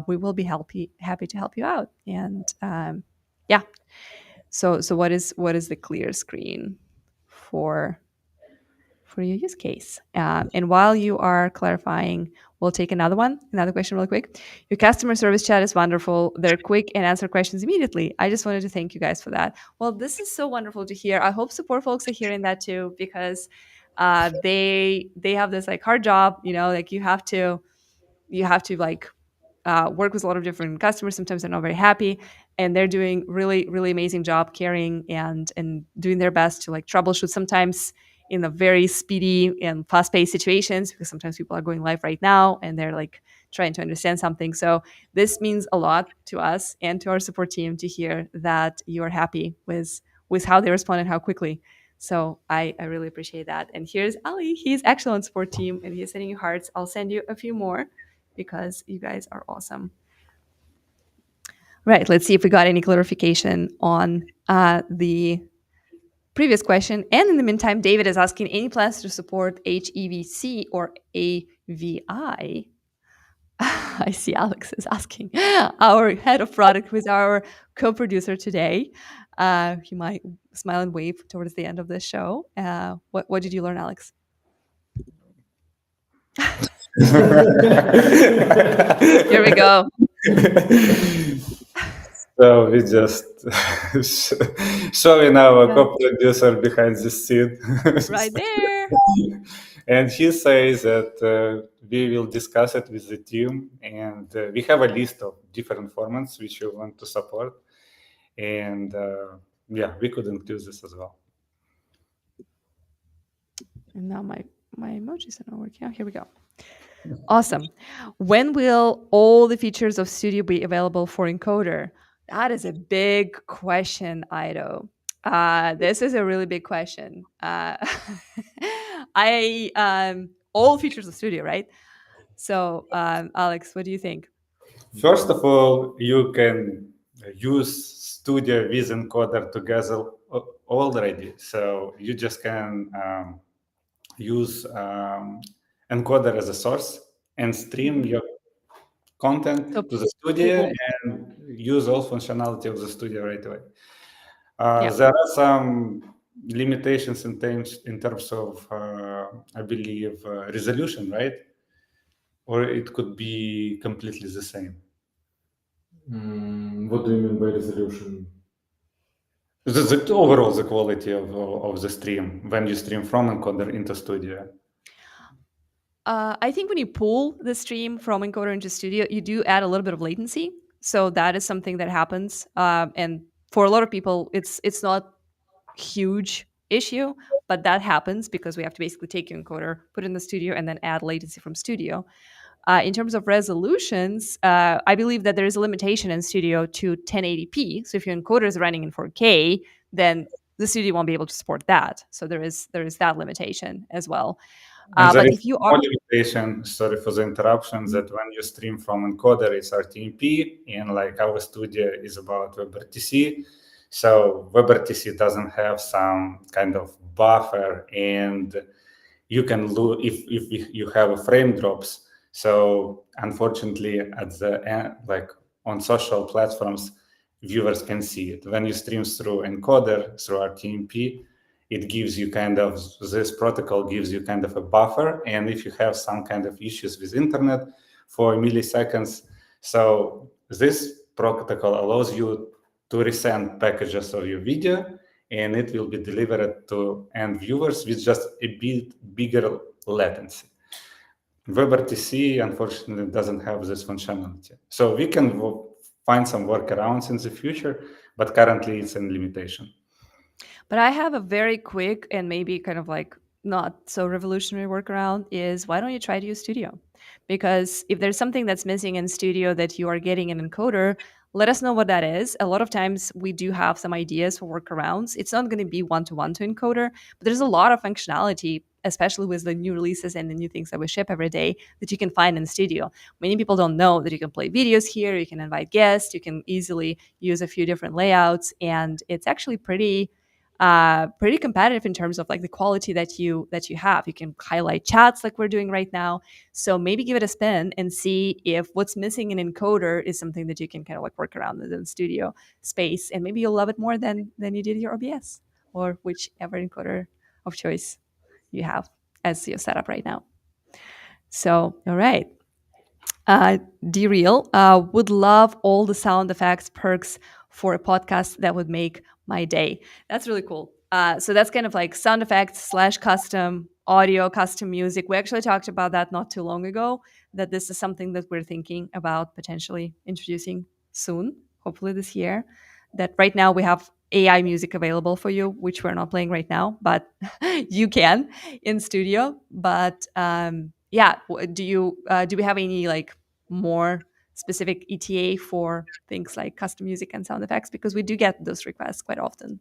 We will be happy to help you out. And yeah, so what is the clear screen for your use case? And while you are clarifying, we'll take another question really quick. Your customer service chat is wonderful. They're quick and answer questions immediately. I just wanted to thank you guys for that. Well, this is so wonderful to hear. I hope support folks are hearing that too, because they have this like hard job, like you have to like work with a lot of different customers. Sometimes they're not very happy, and they're doing really, really amazing job carrying and doing their best to like troubleshoot. Sometimes in the very speedy and fast-paced situations, because sometimes people are going live right now and they're like trying to understand something. So this means a lot to us and to our support team to hear that you are happy with how they respond and how quickly. So I really appreciate that. And here's Ali. He's actually on support team and he's sending you hearts. I'll send you a few more because you guys are awesome. Right. Let's see if we got any clarification on the previous question. And in the meantime, David is asking any plans to support HEVC or AVI? I see Alex is asking. Our head of product, who is our co-producer today, he might smile and wave towards the end of the show. What did you learn, Alex? Here we go. So we just showing our co-producer behind the scene. Right there. And he says that we will discuss it with the team, and we have a list of different formats which we want to support. And yeah, we could include this as well. And now my emojis are not working. Oh, here we go. Awesome. When will all the features of Studio be available for Encoder? That is a big question, Ido. This is a really big question. All features of Studio, right? So, Alex, what do you think? First of all, you can use Studio with Encoder together already. So you just can use Encoder as a source and stream your content So, to the pull studio both. and use all functionality of the studio right away. Yeah. There are some limitations in terms of, I believe, resolution, right? Or it could be completely the same. What do you mean by resolution? Overall, the quality of the stream when you stream from Encoder into Studio. I think when you pull the stream from Encoder into Studio, you do add a little bit of latency. So that is something that happens, and for a lot of people, it's not huge issue, but that happens because we have to basically take your encoder, put it in the studio, and then add latency from studio. In terms of resolutions, I believe that there is a limitation in studio to 1080p. So if your encoder is running in 4K, then the studio won't be able to support that. So there is that limitation as well. And there But is if you one are limitation, sorry for the interruption, that when you stream from Encoder, it's RTMP, and like our studio is about WebRTC. So WebRTC doesn't have some kind of buffer, and you can lose if you have a frame drops. So unfortunately, at the end, like on social platforms, viewers can see it. When you stream through Encoder, through RTMP, it gives you kind of, this protocol gives you kind of a buffer. And if you have some kind of issues with internet for milliseconds, so this protocol allows you to resend packages of your video, and it will be delivered to end viewers with just a bit bigger latency. WebRTC unfortunately doesn't have this functionality. So we can find some workarounds in the future, but currently it's a limitation. But I have a very quick and maybe kind of like not so revolutionary workaround is why don't you try to use Studio? Because if there's something that's missing in Studio that you are getting in Encoder, let us know what that is. A lot of times we do have some ideas for workarounds. It's not going to be one-to-one to Encoder, but there's a lot of functionality, especially with the new releases and the new things that we ship every day, that you can find in Studio. Many people don't know that you can play videos here, you can invite guests, you can easily use a few different layouts, and it's actually pretty competitive in terms of like the quality that you have. You can highlight chats like we're doing right now. So maybe give it a spin and see if what's missing in Encoder is something that you can kind of like work around within Studio space, and maybe you'll love it more than you did your OBS or whichever encoder of choice you have as your setup right now. So, all right. D-Real would love all the sound effects perks for a podcast that would make my day. That's really cool. So that's kind of like sound effects slash custom audio, custom music. We actually talked about that not too long ago, that this is something that we're thinking about potentially introducing soon, hopefully this year. That right now we have AI music available for you, which we're not playing right now, but you can in studio. But yeah, do we have any like more specific ETA for things like custom music and sound effects? Because we do get those requests quite often.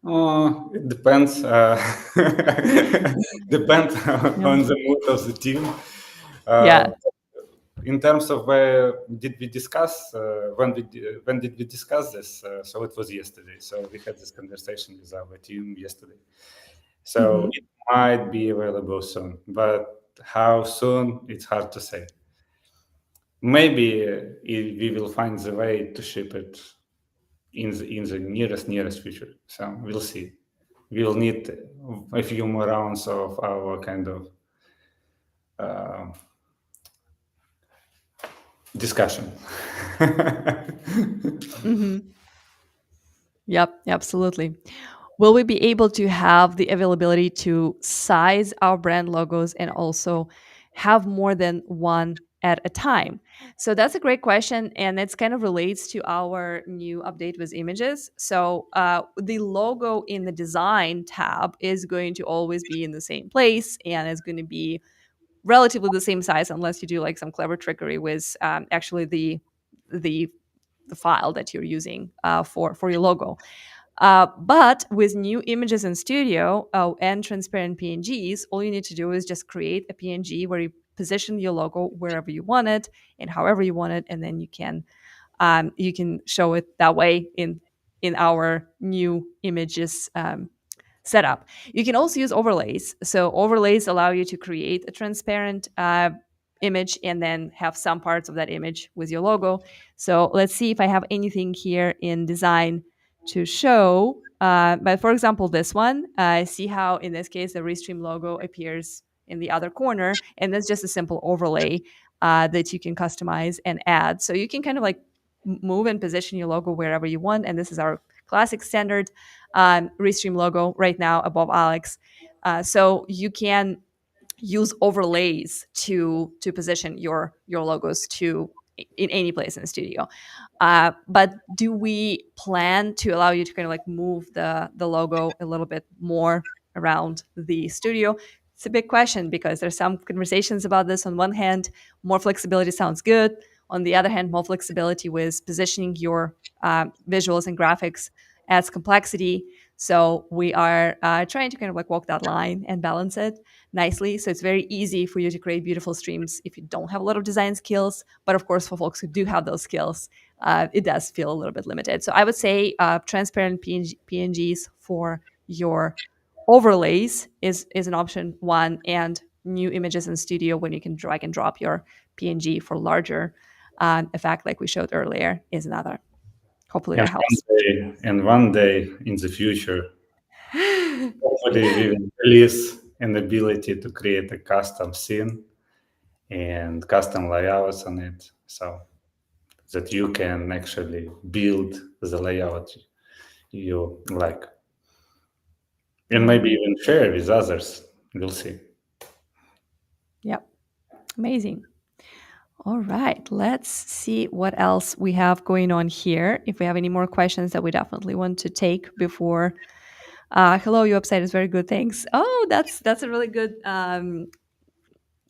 It depends. Depends Yeah. on the mood of the team. Yeah. In terms of where did we discuss, when did we discuss this? So it was yesterday. So we had this conversation with our team yesterday. So Mhm. it might be available soon, but how soon, it's hard to say. Maybe we will find the way to ship it in the nearest future. So we'll see. We will need a few more rounds of our kind of uh, discussion. Mhm. Yep, absolutely. Will we be able to have the availability to size our brand logos and also have more than one at a time? So that's a great question, and it's kind of relates to our new update with images. So the logo in the design tab is going to always be in the same place and is going to be relatively the same size unless you do like some clever trickery with actually the the file that you're using for your logo. But with new images in Studio and transparent PNGs, all you need to do is just create a PNG where you position your logo wherever you want it and however you want it, and then you can show it that way in our new images setup. You can also use overlays. So overlays allow you to create a transparent image and then have some parts of that image with your logo. So let's see if I have anything here in design to show. But for example, this one, see how in this case the Restream logo appears in the other corner, and that's just a simple overlay that you can customize and add. So you can kind of like move and position your logo wherever you want. And this is our classic standard Restream logo right now above Alex. So you can use overlays to position your logos to in any place in the studio. But do we plan to allow you to kind of like move the logo a little bit more around the studio? It's a big question because there's some conversations about this. On one hand, more flexibility sounds good. On the other hand, more flexibility with positioning your visuals and graphics adds complexity. So we are trying to kind of like walk that line and balance it nicely. So it's very easy for you to create beautiful streams if you don't have a lot of design skills. But of course, for folks who do have those skills, it does feel a little bit limited. So I would say transparent PNGs for your overlays is an option one, and new images in Studio when you can drag and drop your PNG for larger effect, like we showed earlier, is another. Hopefully that helps. And one day in the future, Hopefully, we will release an ability to create a custom scene and custom layouts on it, so that you can actually build the layout you like, and maybe Mhm. even share with others. We'll see. Yep. Amazing. All right, let's see what else we have going on here. If we have any more questions that we definitely want to take before. Hello, your website is very good. Thanks. Oh, that's a really good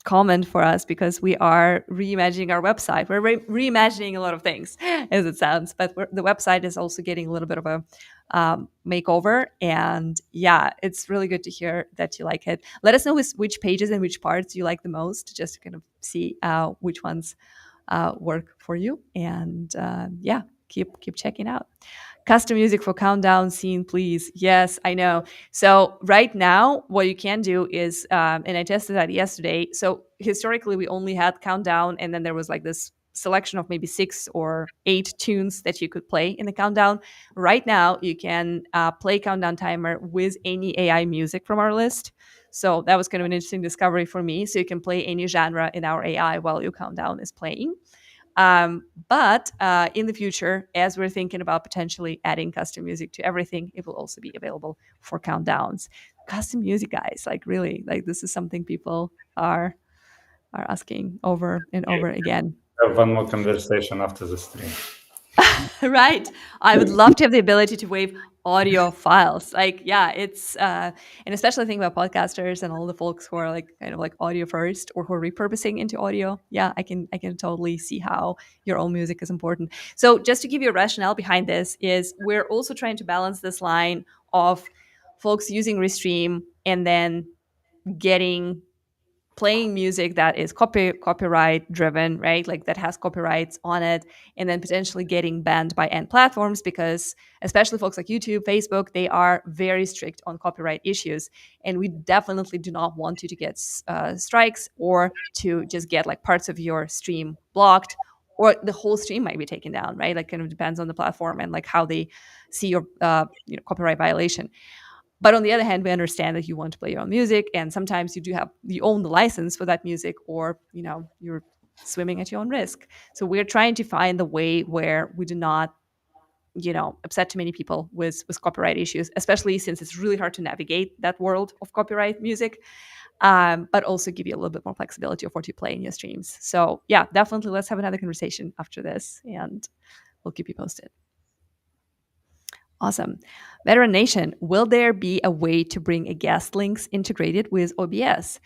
comment for us because we are reimagining our website. We're reimagining a lot of things, as it sounds, but the website is also getting a little bit of a makeover. And yeah, it's really good to hear that you like it. Let us know which pages and which parts you like the most, just to kind of see which ones work for you. And yeah, keep checking out. Custom music for countdown scene, please. Yes, I know. So right now, what you can do is, and I tested that yesterday. So historically, we only had countdown, and then there was like this selection of maybe 6 or 8 tunes that you could play in the countdown. Right now, you can play countdown timer with any AI music from our list. So that was kind of an interesting discovery for me. So you can play any genre in our AI while your countdown is playing. But in the future, as we're thinking about potentially adding custom music to everything, it will also be available for countdowns. Custom music, guys, like really, like this is something people are asking over and over again. Have one more conversation after the stream. Right. I would love to have the ability to wave audio files. Like, yeah, it's and especially thinking about podcasters and all the folks who are like kind of like audio first or who are repurposing into audio. Yeah, I can totally see how your own music is important. So just to give you a rationale behind this is we're also trying to balance this line of folks using Restream and then getting playing music that is copyright driven, right? Like that has copyrights on it, and then potentially getting banned by end platforms because, especially folks like YouTube, Facebook, they are very strict on copyright issues, and we definitely do not want you to get strikes or to just get like parts of your stream blocked or the whole stream might be taken down, right? Like kind of depends on the platform and like how they see your copyright violation. But on the other hand, we understand that you want to play your own music, and sometimes you own the license for that music, or you're swimming at your own risk. So we're trying to find the way where we do not upset too many people with copyright issues, especially since it's really hard to navigate that world of copyright music. But also give you a little bit more flexibility of what you play in your streams. So yeah, definitely let's have another conversation after this, and we'll keep you posted. Awesome. Veteran Nation, will there be a way to bring a guest links integrated with OBS?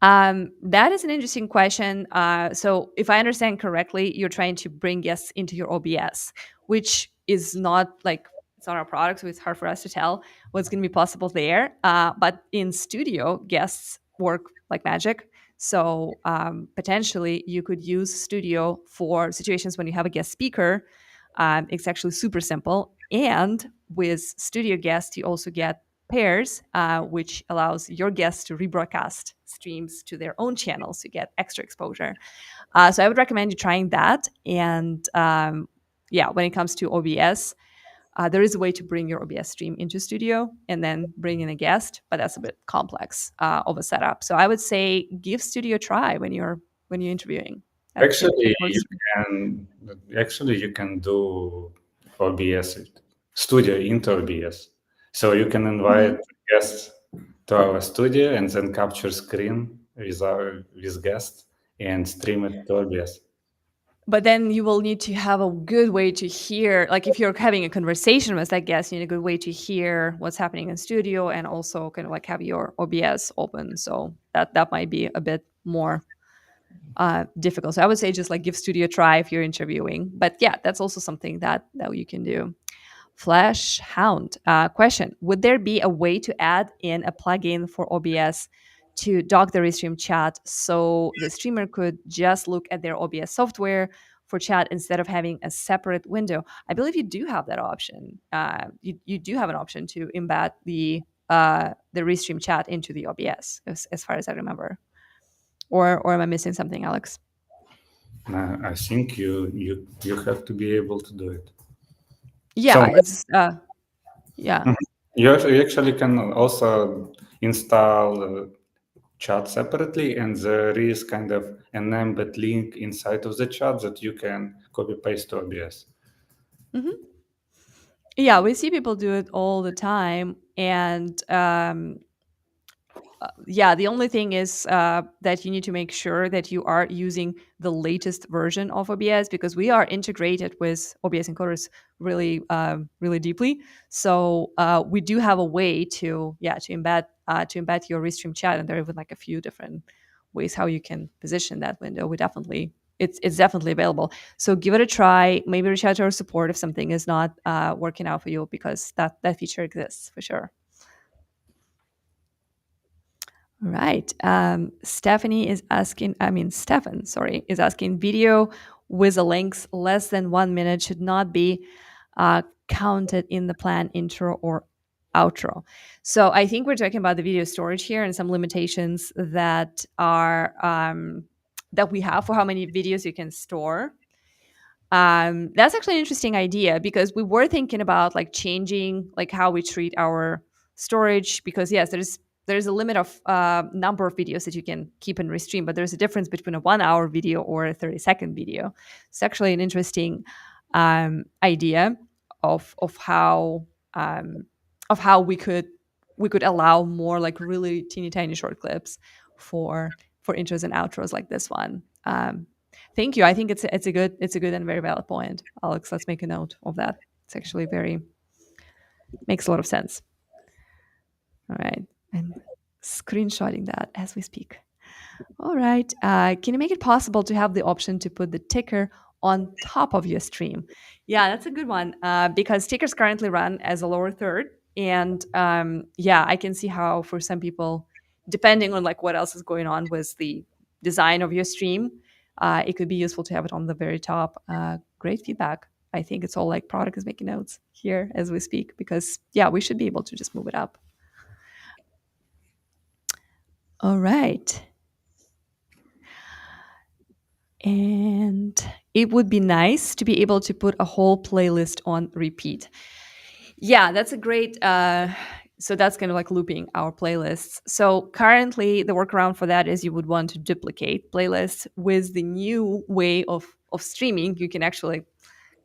That is an interesting question. So, if I understand correctly, you're trying to bring guests into your OBS, which is not like it's not our product, so it's hard for us to tell what's going to be possible there. But in studio, guests work like magic. So, potentially, you could use Studio for situations when you have a guest speaker. It's actually super simple. And with Studio Guest, you also get pairs, which allows your guests to rebroadcast streams to their own channels to get extra exposure. So I would recommend you trying that. And yeah, when it comes to OBS, there is a way to bring your OBS stream into Studio and then bring in a guest, but that's a bit complex of a setup. So I would say give Studio a try when you're interviewing. It Actually, works. you can do OBS studio into OBS. So you can invite Mhm. guests to our studio and then capture screen with guest and stream it to OBS. But then you will need to have a good way to hear, like if you're having a conversation with that guest, you need a good way to hear what's happening in studio and also kind of like have your OBS open. So that might be a bit more difficult. So I would say just like give studio a try if you're interviewing. But yeah, that's also something that you can do. Flash Hound question: would there be a way to add in a plugin for OBS to dock the Restream chat so the streamer could just look at their OBS software for chat instead of having a separate window? I believe you do have that option. You do have an option to embed the Restream chat into the OBS, as far as I remember. Or am I missing something, Alex? I think you have to be able to do it. So Yeah, it's yeah. You actually can also install chat separately, and there is kind of an embed link inside of the chat that you can copy paste to OBS. Hmm. Yeah, we see people do it all the time, and yeah, the only thing is that you need to make sure that you are using the latest version of OBS, because we are integrated with OBS encoders really, really deeply. So we do have a way to, yeah, to embed your Restream chat, and there are even like a few different ways how you can position that window. We definitely, it's definitely available. So give it a try. Maybe reach out to our support if something is not working out for you, because that feature exists for sure. All right. Stephanie is asking, I mean, Stefan, sorry, is asking, video with a length less than 1 minute should not be counted in the plan intro or outro. So I think we're talking about the video storage here and some limitations that are that we have for how many videos you can store. That's actually an interesting idea, because we were thinking about like changing like how we treat our storage, because yes, there's a limit of number of videos that you can keep in Restream, but there's a difference between a 1 hour video or a 30-second video. It's actually an interesting idea of um, how we could allow more like really teeny tiny short clips for intros and outros like this one. Thank you. I think it's a good and very valid point, Alex. Let's make a note of that. It's actually very makes a lot of sense. All right, I'm screenshotting that as we speak. All right. Can you make it possible to have the option to put the ticker on top of your stream? Yeah, that's a good one, because tickers currently run as a lower third, and yeah, I can see how for some people, depending on like what else is going on with the design of your stream, it could be useful to have it on the very top. Great feedback. I think it's all like product is making notes here as we speak, because yeah, we should be able to just move it up. All right. And it would be nice to be able to put a whole playlist on repeat. Yeah, that's a great. So that's kind of like looping our playlists. So currently, the workaround for that is you would want to duplicate playlists. With the new way of streaming, you can actually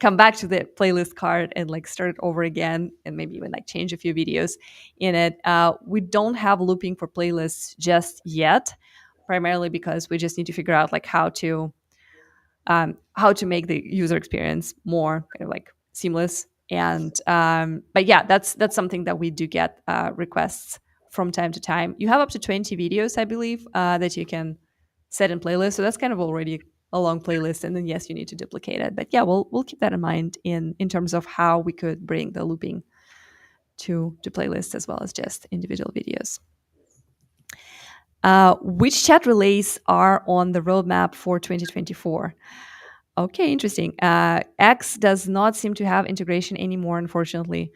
come back to the playlist card and like start it over again, and maybe even like change a few videos in it. We don't have looping for playlists just yet, primarily because we just need to figure out like how to make the user experience more kind of like seamless. And but yeah, that's something that we do get requests from time to time. You have up to 20 videos, I believe, that you can set in playlist. So that's kind of already a long playlist. And then yes, you need to duplicate it. But yeah, we'll keep that in mind in terms of how we could bring the looping to playlists as well as just individual videos. Which chat relays are on the roadmap for 2024? Okay, interesting. X does not seem to have integration anymore, unfortunately.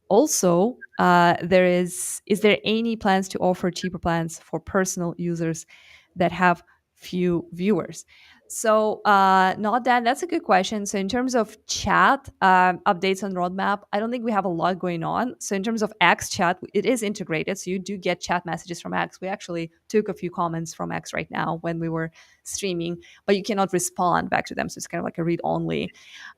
Also, is there any plans to offer cheaper plans for personal users that have few viewers? So, not that. That's a good question. So, in terms of chat updates on roadmap, I don't think we have a lot going on. So, in terms of X chat, it is integrated. So, you do get chat messages from X. We actually took a few comments from X right now when we were streaming, but you cannot respond back to them. So, it's kind of like a read only.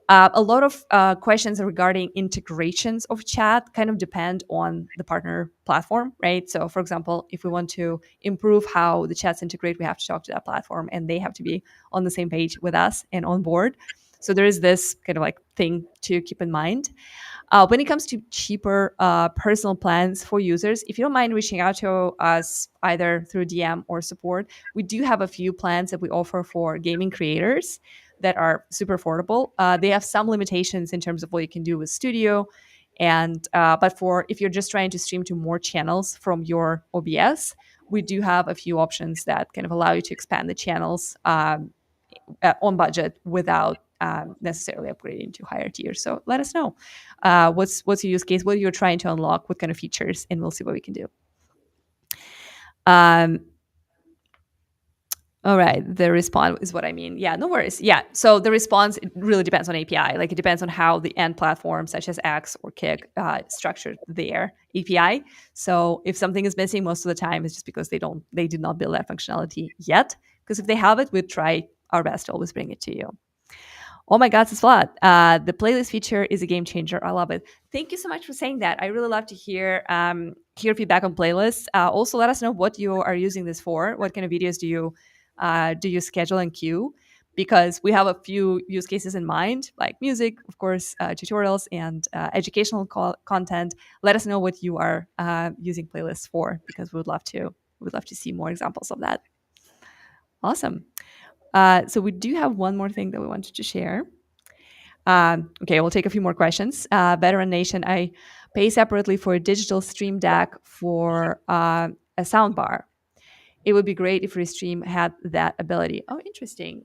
A lot of questions regarding integrations of chat kind of depend on the partner platform, right? So, for example, if we want to improve how the chats integrate, we have to talk to that platform, and they have to be on the same page with us and on board. So there is this kind of like thing to keep in mind. When it comes to cheaper personal plans for users, if you don't mind reaching out to us either through DM or support, we do have a few plans that we offer for gaming creators that are super affordable. They have some limitations in terms of what you can do with Studio, and but for if you're just trying to stream to more channels from your OBS, we do have a few options that kind of allow you to expand the channels on budget without necessarily upgrading to higher tiers. So let us know what's your use case, what you're trying to unlock, what kind of features, and we'll see what we can do. Um, All right. The response is what I mean. Yeah, no worries. Yeah. So the response, it really depends on API. Like it depends on how the end platform, such as X or Kick, structured their API. So if something is missing, most of the time it's just because they did not build that functionality yet. Because if they have it, we'd try our best to always bring it to you. Oh my God, it's flat. The playlist feature is a game changer. I love it. Thank you so much for saying that. I really love to hear feedback on playlists. Also, let us know what you are using this for. What kind of videos do you schedule and queue? Because we have a few use cases in mind, like music, of course, tutorials, and educational content. Let us know what you are using playlists for, because we would love to see more examples of that. Awesome. So we do have one more thing that we wanted to share. Okay, we'll take a few more questions. Veteran Nation, I pay separately for a digital stream deck for a soundbar. It would be great if Restream had that ability. Oh, interesting.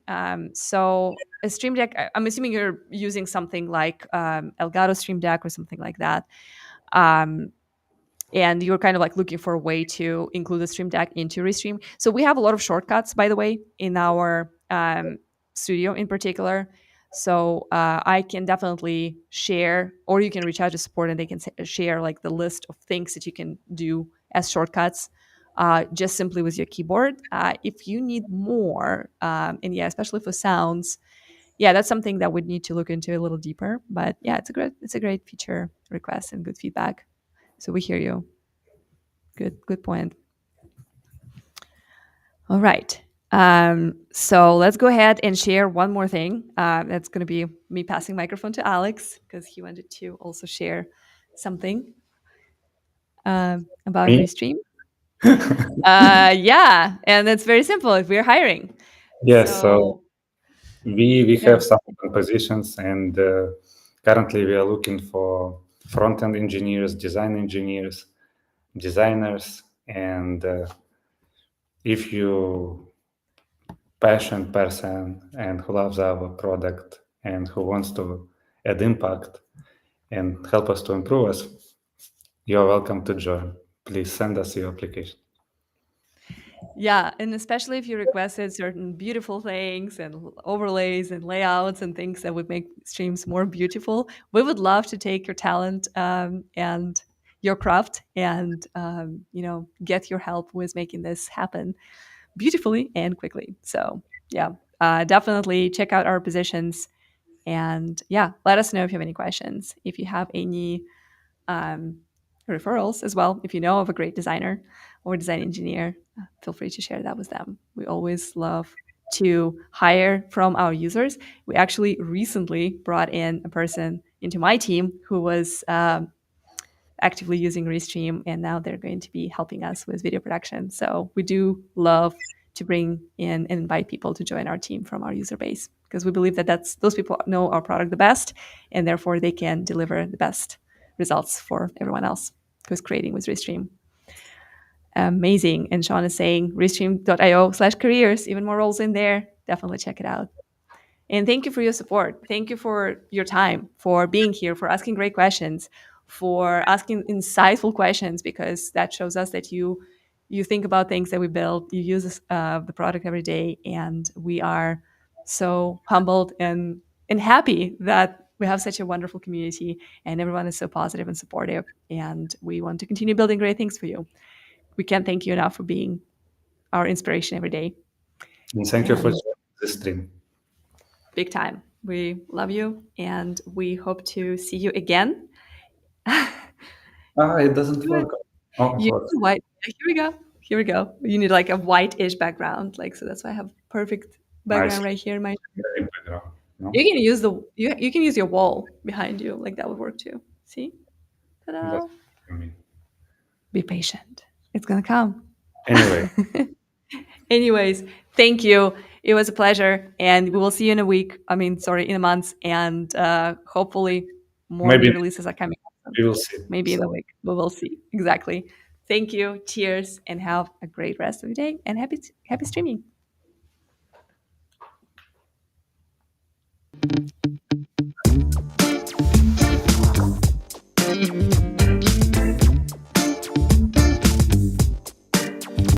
So a stream deck, I'm assuming you're using something like Elgato Stream Deck or something like that. Um, and you're kind of like looking for a way to include the stream deck into Restream. So we have a lot of shortcuts, by the way, in our studio in particular. So I can definitely share, or you can reach out to support and they can share like the list of things that you can do as shortcuts, just simply with your keyboard. If you need more, and yeah, especially for sounds, yeah, that's something that we'd need to look into a little deeper. But yeah, it's a great feature request and good feedback. So we hear you. Good point. All right. So let's go ahead and share one more thing. That's going to be me passing microphone to Alex because he wanted to also share something about Me? Restream. Yeah, and it's very simple. If we're hiring, Yes, so so we go have ahead. some open positions, and currently we are looking for front-end engineers, design engineers, designers, and if you passionate person and who loves our product and who wants to add impact and help us to improve us, you're welcome to join. Please send us your application. Yeah, and especially if you requested certain beautiful things and overlays and layouts and things that would make streams more beautiful, we would love to take your talent and your craft and get your help with making this happen beautifully and quickly. So yeah, definitely check out our positions and yeah, let us know if you have any questions. If you have any um, referrals as well. If you know of a great designer or design engineer, feel free to share that with them. We always love to hire from our users. We actually recently brought in a person into my team who was actively using Restream, and now they're going to be helping us with video production. So we do love to bring in and invite people to join our team from our user base because we believe that those people know our product the best, and therefore they can deliver the best results for everyone else who's creating with Restream. Amazing. And Sean is saying restream.io/careers, even more roles in there. Definitely check it out. And thank you for your support. Thank you for your time, for being here, for asking great questions, for asking insightful questions, because that shows us that you think about things that we build, you use the product every day, and we are so humbled and happy that we have such a wonderful community and everyone is so positive and supportive. And we want to continue building great things for you. We can't thank you enough for being our inspiration every day. And thank you for And joining this stream. big time. We love you and we hope to see you again. Ah, it doesn't Good. work. Oh, You what? need white. Here we go. Here we go. You need like a white-ish background, like so. That's why I have perfect I background see right here in my. the background. No, You can use you can use your wall behind you, like that would work too. See? that's Ta-da! I mean. Be patient. It's gonna come. Anyway, Anyways, thank you. It was a pleasure, and we will see you in a week. I mean, sorry, in a month, and hopefully more maybe new releases are coming up. we will see. Maybe in So. a week. We will see. Exactly. Thank you. Cheers, and have a great rest of the day. And happy streaming.